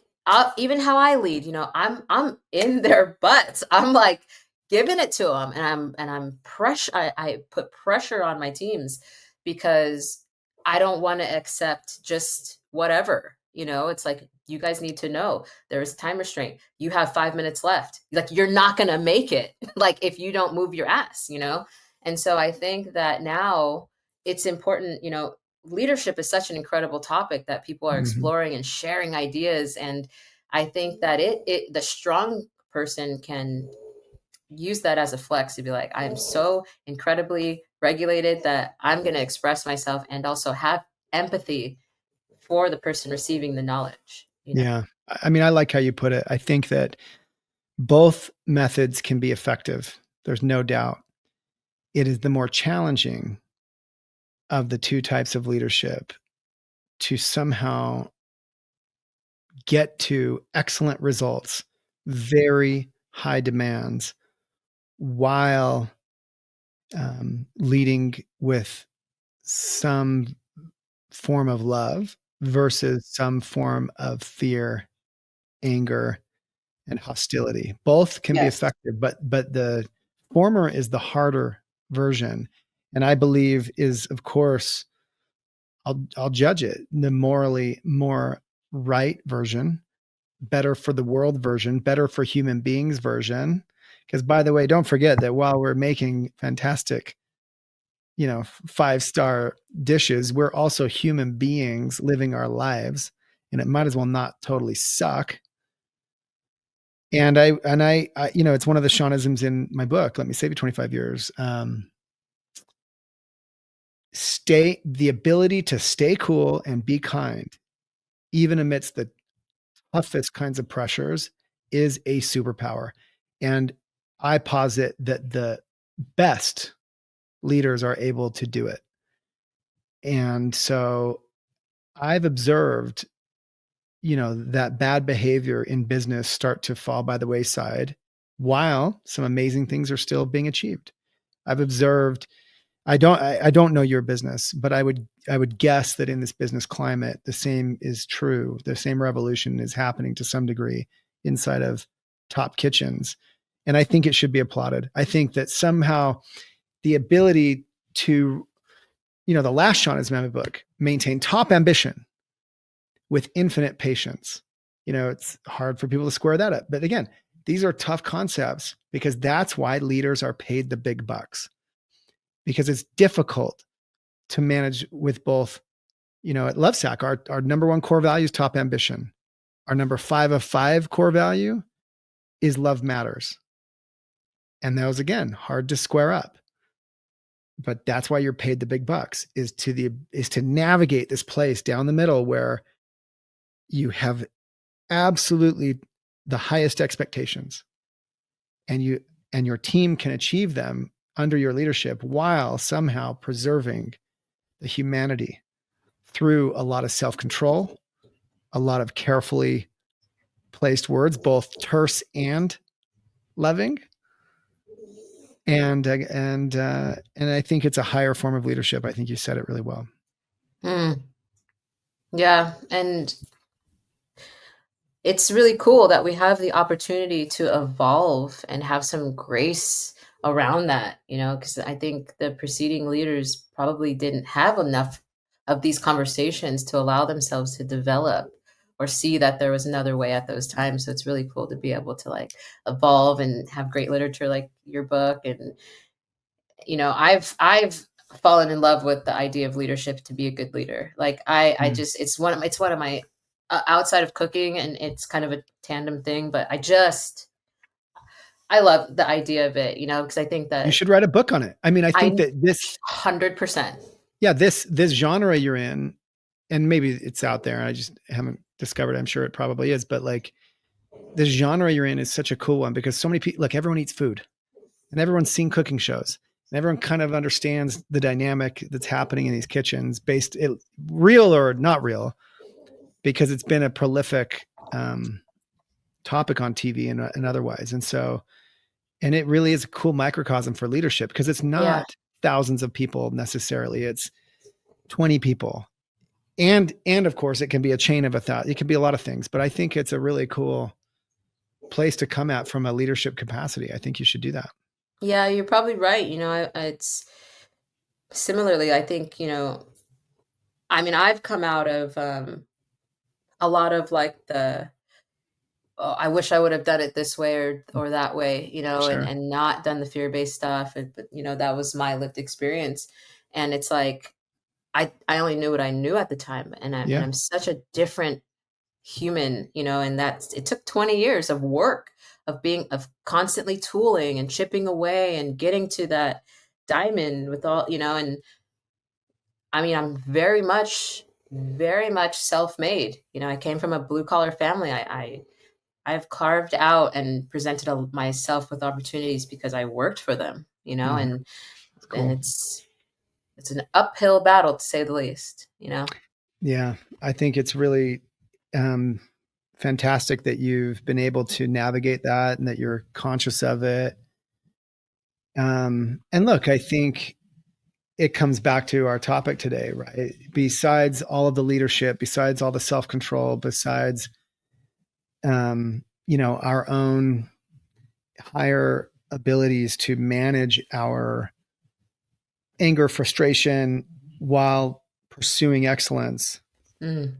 even how I lead, I'm in their butts. I'm like giving it to them, and I'm pressure. I put pressure on my teams because I don't want to accept just whatever. It's like you guys need to know there is time restraint. You have 5 minutes left. Like you're not gonna make it. Like if you don't move your ass. And so I think that now it's important. Leadership is such an incredible topic that people are Mhm. exploring and sharing ideas, and I think that the strong person can use that as a flex to be like I am so incredibly regulated that I'm going to express myself and also have empathy for the person receiving the knowledge. Yeah. I mean, I like how you put it. I think that both methods can be effective. There's no doubt. It is the more challenging of the two types of leadership to somehow get to excellent results, very high demands, while leading with some form of love versus some form of fear, anger, and hostility. Both can be Yes. effective, but the former is the harder version. and I believe is, of course, I'll judge it, the morally more right version, better for the world version, better for human beings version. Because, by the way, don't forget that while we're making fantastic, 5-star dishes, we're also human beings living our lives, and it might as well not totally suck. And it's one of the Shawnisms in my book, Let Me Save You 25 Years. The ability to stay cool and be kind, even amidst the toughest kinds of pressures, is a superpower. And I posit that the best leaders are able to do it. And so I've observed, that bad behavior in business start to fall by the wayside while some amazing things are still being achieved. I've observed, I don't know your business, but I would guess that in this business climate, the same is true. The same revolution is happening to some degree inside of top kitchens. And I think it should be applauded. I think that somehow the ability to, the last Shawnism book, maintain top ambition with infinite patience. It's hard for people to square that up. But again, these are tough concepts because that's why leaders are paid the big bucks, because it's difficult to manage with both. At Lovesac, our number one core value is top ambition. Our number 5 of 5 core value is love matters. And those, again, hard to square up. But that's why you're paid the big bucks, is to navigate this place down the middle where you have absolutely the highest expectations, and your team can achieve them under your leadership while somehow preserving the humanity through a lot of self-control, a lot of carefully placed words, both terse and loving. And I think it's a higher form of leadership. I think you said it really well. Yeah, and it's really cool that we have the opportunity to evolve and have some grace around that, because I think the preceding leaders probably didn't have enough of these conversations to allow themselves to develop or see that there was another way at those times. So it's really cool to be able to like evolve and have great literature like your book. And I've fallen in love with the idea of leadership to be a good leader. Like I Mm. just it's one of my outside of cooking, and it's kind of a tandem thing, but I love the idea of it, because I think You that should write a book on it. I mean, I I think that this, 100%. yeah, this genre you're in, and maybe it's out there and I just haven't discovered. I'm sure it probably is, but like, this genre you're in is such a cool one because so many people, look, everyone eats food and everyone's seen cooking shows and everyone kind of understands the dynamic that's happening in these kitchens, real or not real, because it's been a prolific topic on TV and otherwise. And it really is a cool microcosm for leadership because it's Yeah. not thousands of people necessarily. It's 20 people. And of course it can be a chain of 1,000. It can be a lot of things, but I think it's a really cool place to come at from a leadership capacity. I think you should do that. Yeah, you're probably right. It's similarly, I think, I mean, I've come out of a lot of like oh, I wish I would have done it this way or that way, and Sure. and not done the fear-based stuff. But that was my lived experience. And it's like I only knew what I knew at the time, and I'm and Yeah. I'm such a different human, and it took 20 years of work of constantly tooling and chipping away and getting to that diamond with all, and I mean, I'm very much self-made. I came from a blue collar family. I've carved out and presented myself with opportunities because I worked for them, Mhm. That's and cool. it's an uphill battle to say the least. Yeah. I think it's really um, fantastic that you've been able to navigate that and that you're conscious of it. And look, I think it comes back to our topic today, right? Besides all of the leadership, besides all the self control, besides, our own higher abilities to manage our anger, frustration while pursuing excellence Mm.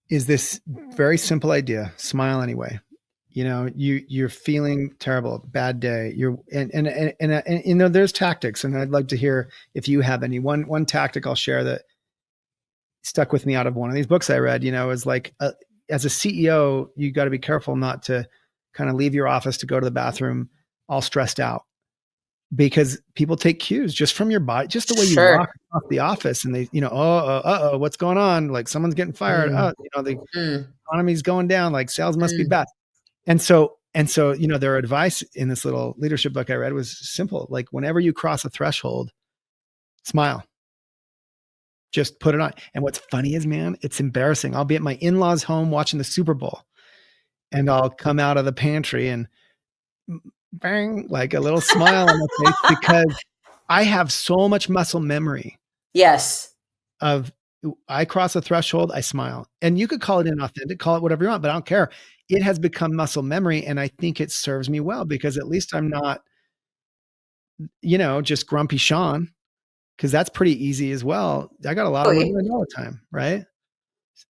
is this very simple idea: smile anyway. You know, you're feeling terrible, bad day. You're and you know, there's tactics, and I'd like to hear if you have any. One tactic I'll share that stuck with me out of one of these books I read. You know, is like as a CEO, you got to be careful not to kind of leave your office to go to the bathroom all stressed out, because people take cues just from your body, just the way you Sure. walk off the office, and they, you know, what's going on? Like someone's getting fired. Mm. Oh, you know, the Mm. economy's going down. Like sales must be Mm. bad. And so, you know, their advice in this little leadership book I read was simple. Like whenever you cross a threshold, smile, just put it on. And what's funny is, man, it's embarrassing. I'll be at my in-laws' home watching the Super Bowl, and I'll come out of the pantry and bang, like a little smile on my face, because I have so much muscle memory Yes. of I cross a threshold, I smile. And you could call it inauthentic, call it whatever you want, but I don't care. It has become muscle memory. And I think it serves me well, because at least I'm not, you know, just grumpy Shawn, because that's pretty easy as well. I got a lot on my Totally. mind all the time, right?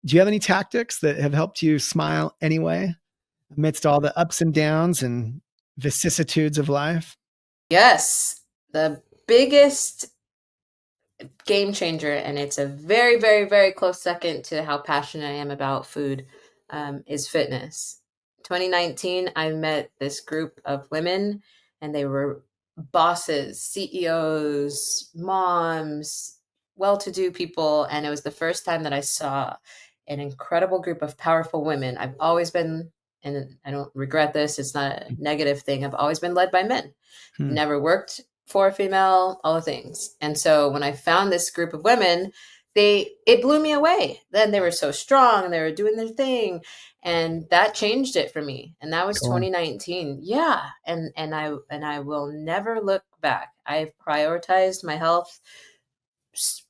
Do you have any tactics that have helped you smile anyway, amidst all the ups and downs and vicissitudes of life? Yes. The biggest game changer, and it's a very, very, very close second to how passionate I am about food, is fitness. 2019, I met this group of women, and they were bosses, CEOs, moms, well-to-do people, and it was the first time that I saw an incredible group of powerful women. I've always been, and I don't regret this, it's not a negative thing, I've always been led by men. Hmm. Never worked for a female, all the things. And so when I found this group of women, it blew me away. Then they were so strong and they were doing their thing. And that changed it for me. And that was Cool. 2019. Yeah. And I will never look back. I've prioritized my health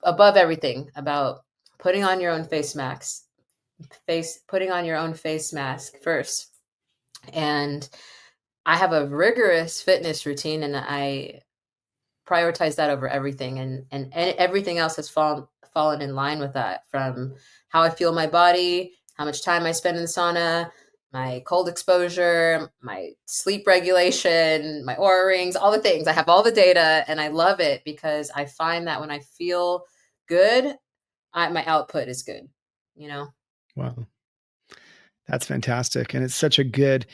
above everything, about putting on your own putting on your own face mask first. And I have a rigorous fitness routine, and I prioritize that over everything, and everything else has fallen in line with that, from how I feel my body, how much time I spend in the sauna, my cold exposure, my sleep regulation, my aura rings, all the things. I have all the data, and I love it because I find that when I feel good, my output is good, you know. Wow. That's fantastic. And it's such a good,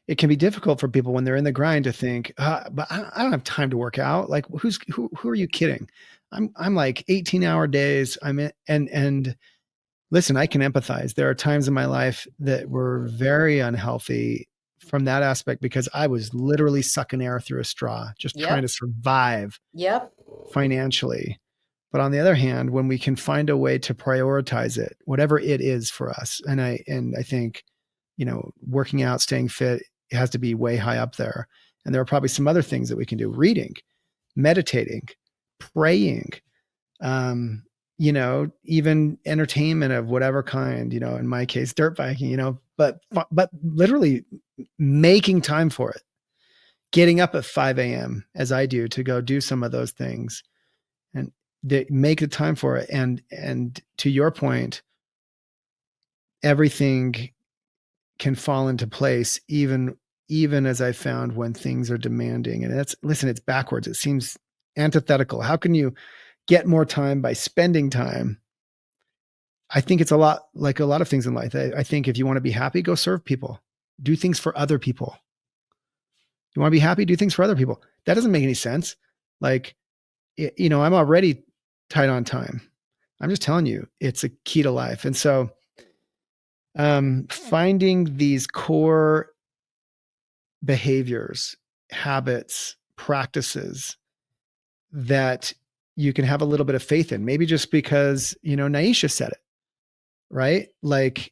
it can be difficult for people when they're in the grind to think, but I don't have time to work out. Like who are you kidding? I'm like 18-hour days. I'm in, and listen, I can empathize. There are times in my life that were very unhealthy from that aspect, because I was literally sucking air through a straw, just trying Yep. to survive Yep. financially. But on the other hand, when we can find a way to prioritize it, whatever it is for us, and I think, you know, working out, staying fit, it has to be way high up there. And there are probably some other things that we can do: reading, meditating, praying, um, you know, even entertainment of whatever kind, you know, in my case, dirt biking, you know, but literally making time for it, getting up at 5 a.m. as I do to go do some of those things, and they make the time for it. And to your point, everything can fall into place, even as I found, when things are demanding. And that's, listen, it's backwards. It seems antithetical. How can you get more time by spending time? I think it's a lot like a lot of things in life. I think if you want to be happy, go serve people, do things for other people. You want to be happy, do things for other people. That doesn't make any sense. Like, you know, I'm already tight on time. I'm just telling you, it's a key to life. And so, finding these core behaviors, habits, practices that you can have a little bit of faith in, maybe just because, you know, Nyesha said it, right? Like,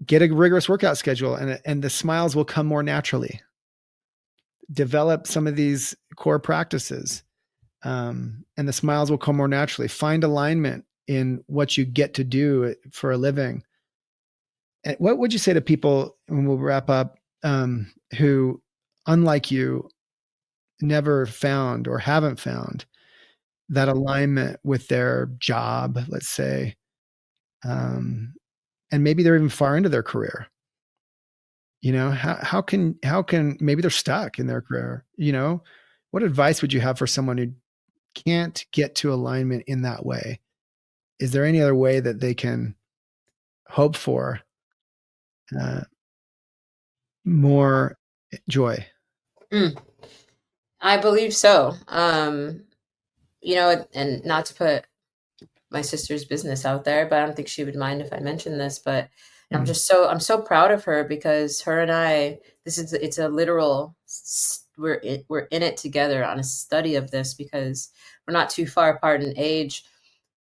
get a rigorous workout schedule, and the smiles will come more naturally. Develop some of these core practices, and the smiles will come more naturally. Find alignment in what you get to do for a living. And what would you say to people, and we'll wrap up, who, unlike you, never found or haven't found that alignment with their job, let's say, um, and maybe they're even far into their career. How can maybe they're stuck in their career? What advice would you have for someone who can't get to alignment in that way? Is there any other way that they can hope for uh, more joy? Mm, I believe so. And not to put my sister's business out there, but I don't think she would mind if I mentioned this. But Mm, I'm so proud of her because her and I, it's a literal, we're in it together on a study of this because we're not too far apart in age.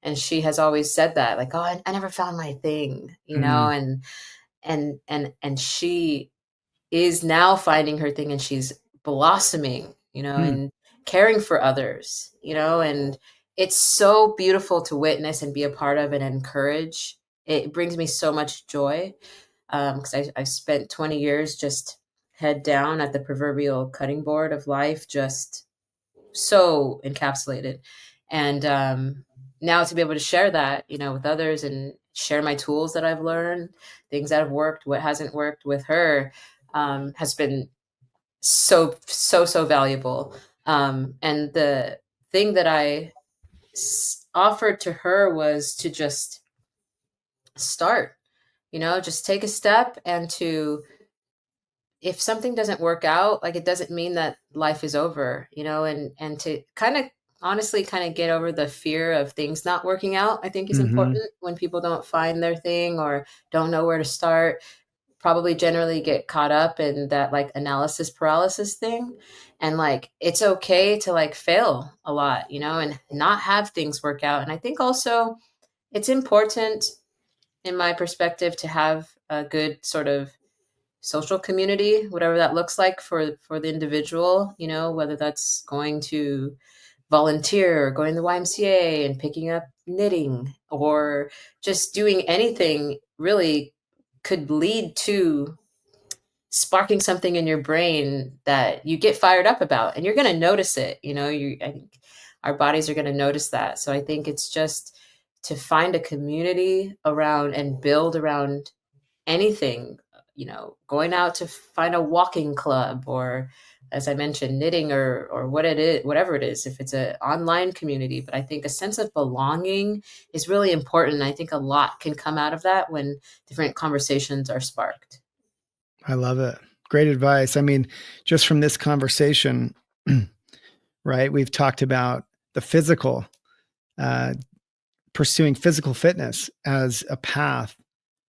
And she has always said that, like, oh, I never found my thing, mm, and she is now finding her thing, and she's blossoming, mm, and caring for others, and it's so beautiful to witness and be a part of and encourage. It brings me so much joy, because I spent 20 years just head down at the proverbial cutting board of life, just so encapsulated. And now to be able to share that, with others and share my tools that I've learned, things that have worked, what hasn't worked with her, has been so valuable. And the thing that I offered to her was to just start, just take a step, and to, if something doesn't work out, like, it doesn't mean that life is over, and to kind of honestly kind of get over the fear of things not working out, I think is mhm, important when people don't find their thing or don't know where to start. Probably generally get caught up in that, like, analysis paralysis thing. And, like, it's okay to, like, fail a lot, and not have things work out. And I think also it's important, in my perspective, to have a good sort of social community, whatever that looks like for the individual, whether that's going to volunteer or going to the YMCA and picking up knitting, or just doing anything really could lead to sparking something in your brain that you get fired up about, and you're going to notice it. I think our bodies are going to notice that. So I think it's just to find a community around and build around anything, going out to find a walking club, or, as I mentioned, knitting, or what it is, whatever it is, if it's an online community. But I think a sense of belonging is really important. And I think a lot can come out of that when different conversations are sparked. I love it. Great advice. I mean, just from this conversation, right? We've talked about the physical, uh, pursuing physical fitness as a path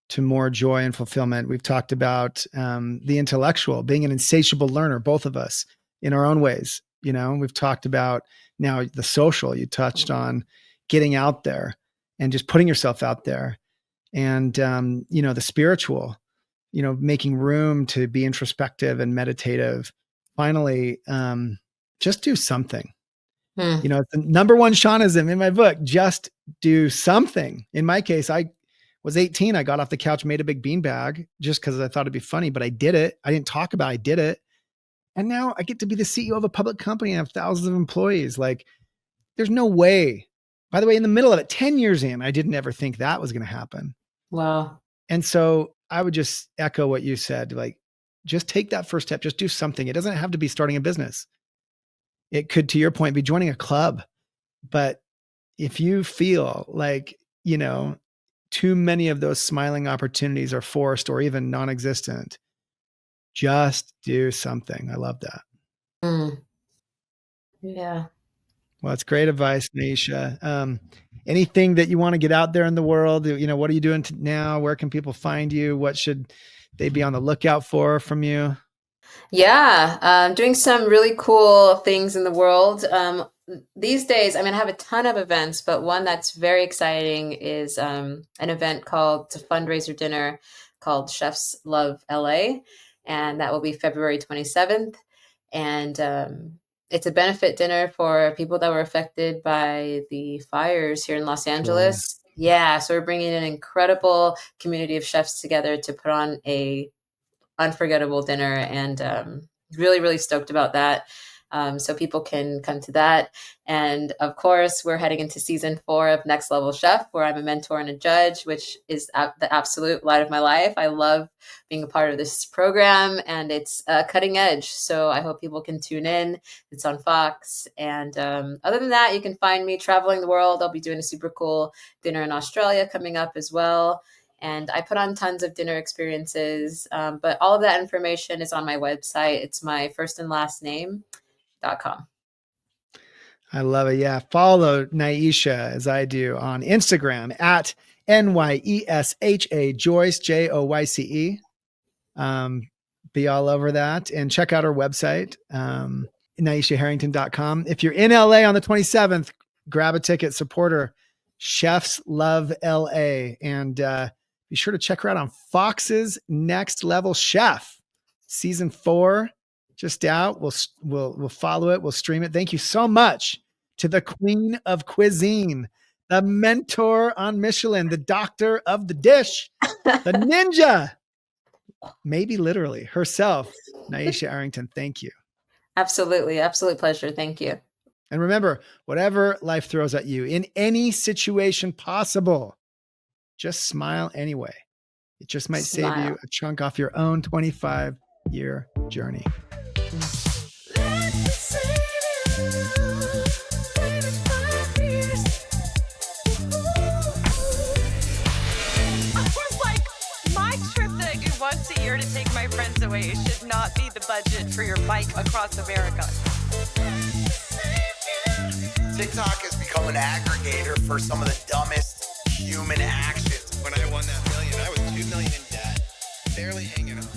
to more joy and fulfillment. We've talked about the intellectual, being an insatiable learner, both of us in our own ways. We've talked about now the social. You touched on getting out there and just putting yourself out there, and the spiritual. Making room to be introspective and meditative. Finally, just do something. Hmm. It's the number one Shawnism in my book. Just do something. In my case, I was 18. I got off the couch, made a big beanbag just because I thought it'd be funny, but I did it. I didn't talk about it, I did it. And now I get to be the CEO of a public company and have thousands of employees. Like, there's no way. By the way, in the middle of it, 10 years in, I didn't ever think that was going to happen. Wow. And so I would just echo what you said, like, just take that first step, just do something. It doesn't have to be starting a business. It could, to your point, be joining a club. But if you feel like, too many of those smiling opportunities are forced or even non existent, just do something. I love that. Hmm. Yeah. Well, it's great advice, Nisha. Anything that you want to get out there in the world? What are you doing now? Where can people find you? What should they be on the lookout for from you? Yeah, doing some really cool things in the world. These days, I mean, I have a ton of events, but one that's very exciting is an event called, it's a fundraiser dinner called Chefs Love LA, and that will be February 27th. And it's a benefit dinner for people that were affected by the fires here in Los Cool. Angeles. Yeah, so we're bringing an incredible community of chefs together to put on a unforgettable dinner, and really stoked about that. So people can come to that. And of course, we're heading into season 4 of Next Level Chef, where I'm a mentor and a judge, which is the absolute light of my life. I love being a part of this program, and it's cutting edge. So I hope people can tune in. It's on Fox. And other than that, you can find me traveling the world. I'll be doing a super cool dinner in Australia coming up as well. And I put on tons of dinner experiences. But all of that information is on my website. It's my first and last name.com. I love it. Yeah. Follow Nyesha as I do on Instagram at NYESHA Joyce, JOYCE. Be all over that and check out our website, NyeshaArrington.com. If you're in LA on the 27th, grab a ticket, support her. Chefs Love LA. And be sure to check her out on Fox's Next Level Chef. Season 4 just out. We'll follow it. We'll stream it. Thank you so much to the Queen of Cuisine, the mentor on Michelin, the doctor of the dish, the ninja, maybe literally herself, Nyesha Arrington. Thank you. Absolutely. Absolute pleasure. Thank you. And remember, whatever life throws at you in any situation possible, just smile anyway. It just might save you a chunk off your own 25-year journey. Once a year to take my friends away should not be the budget for your bike across America. TikTok has become an aggregator for some of the dumbest human actions. When I won that million, I was $2 million in debt, barely hanging on.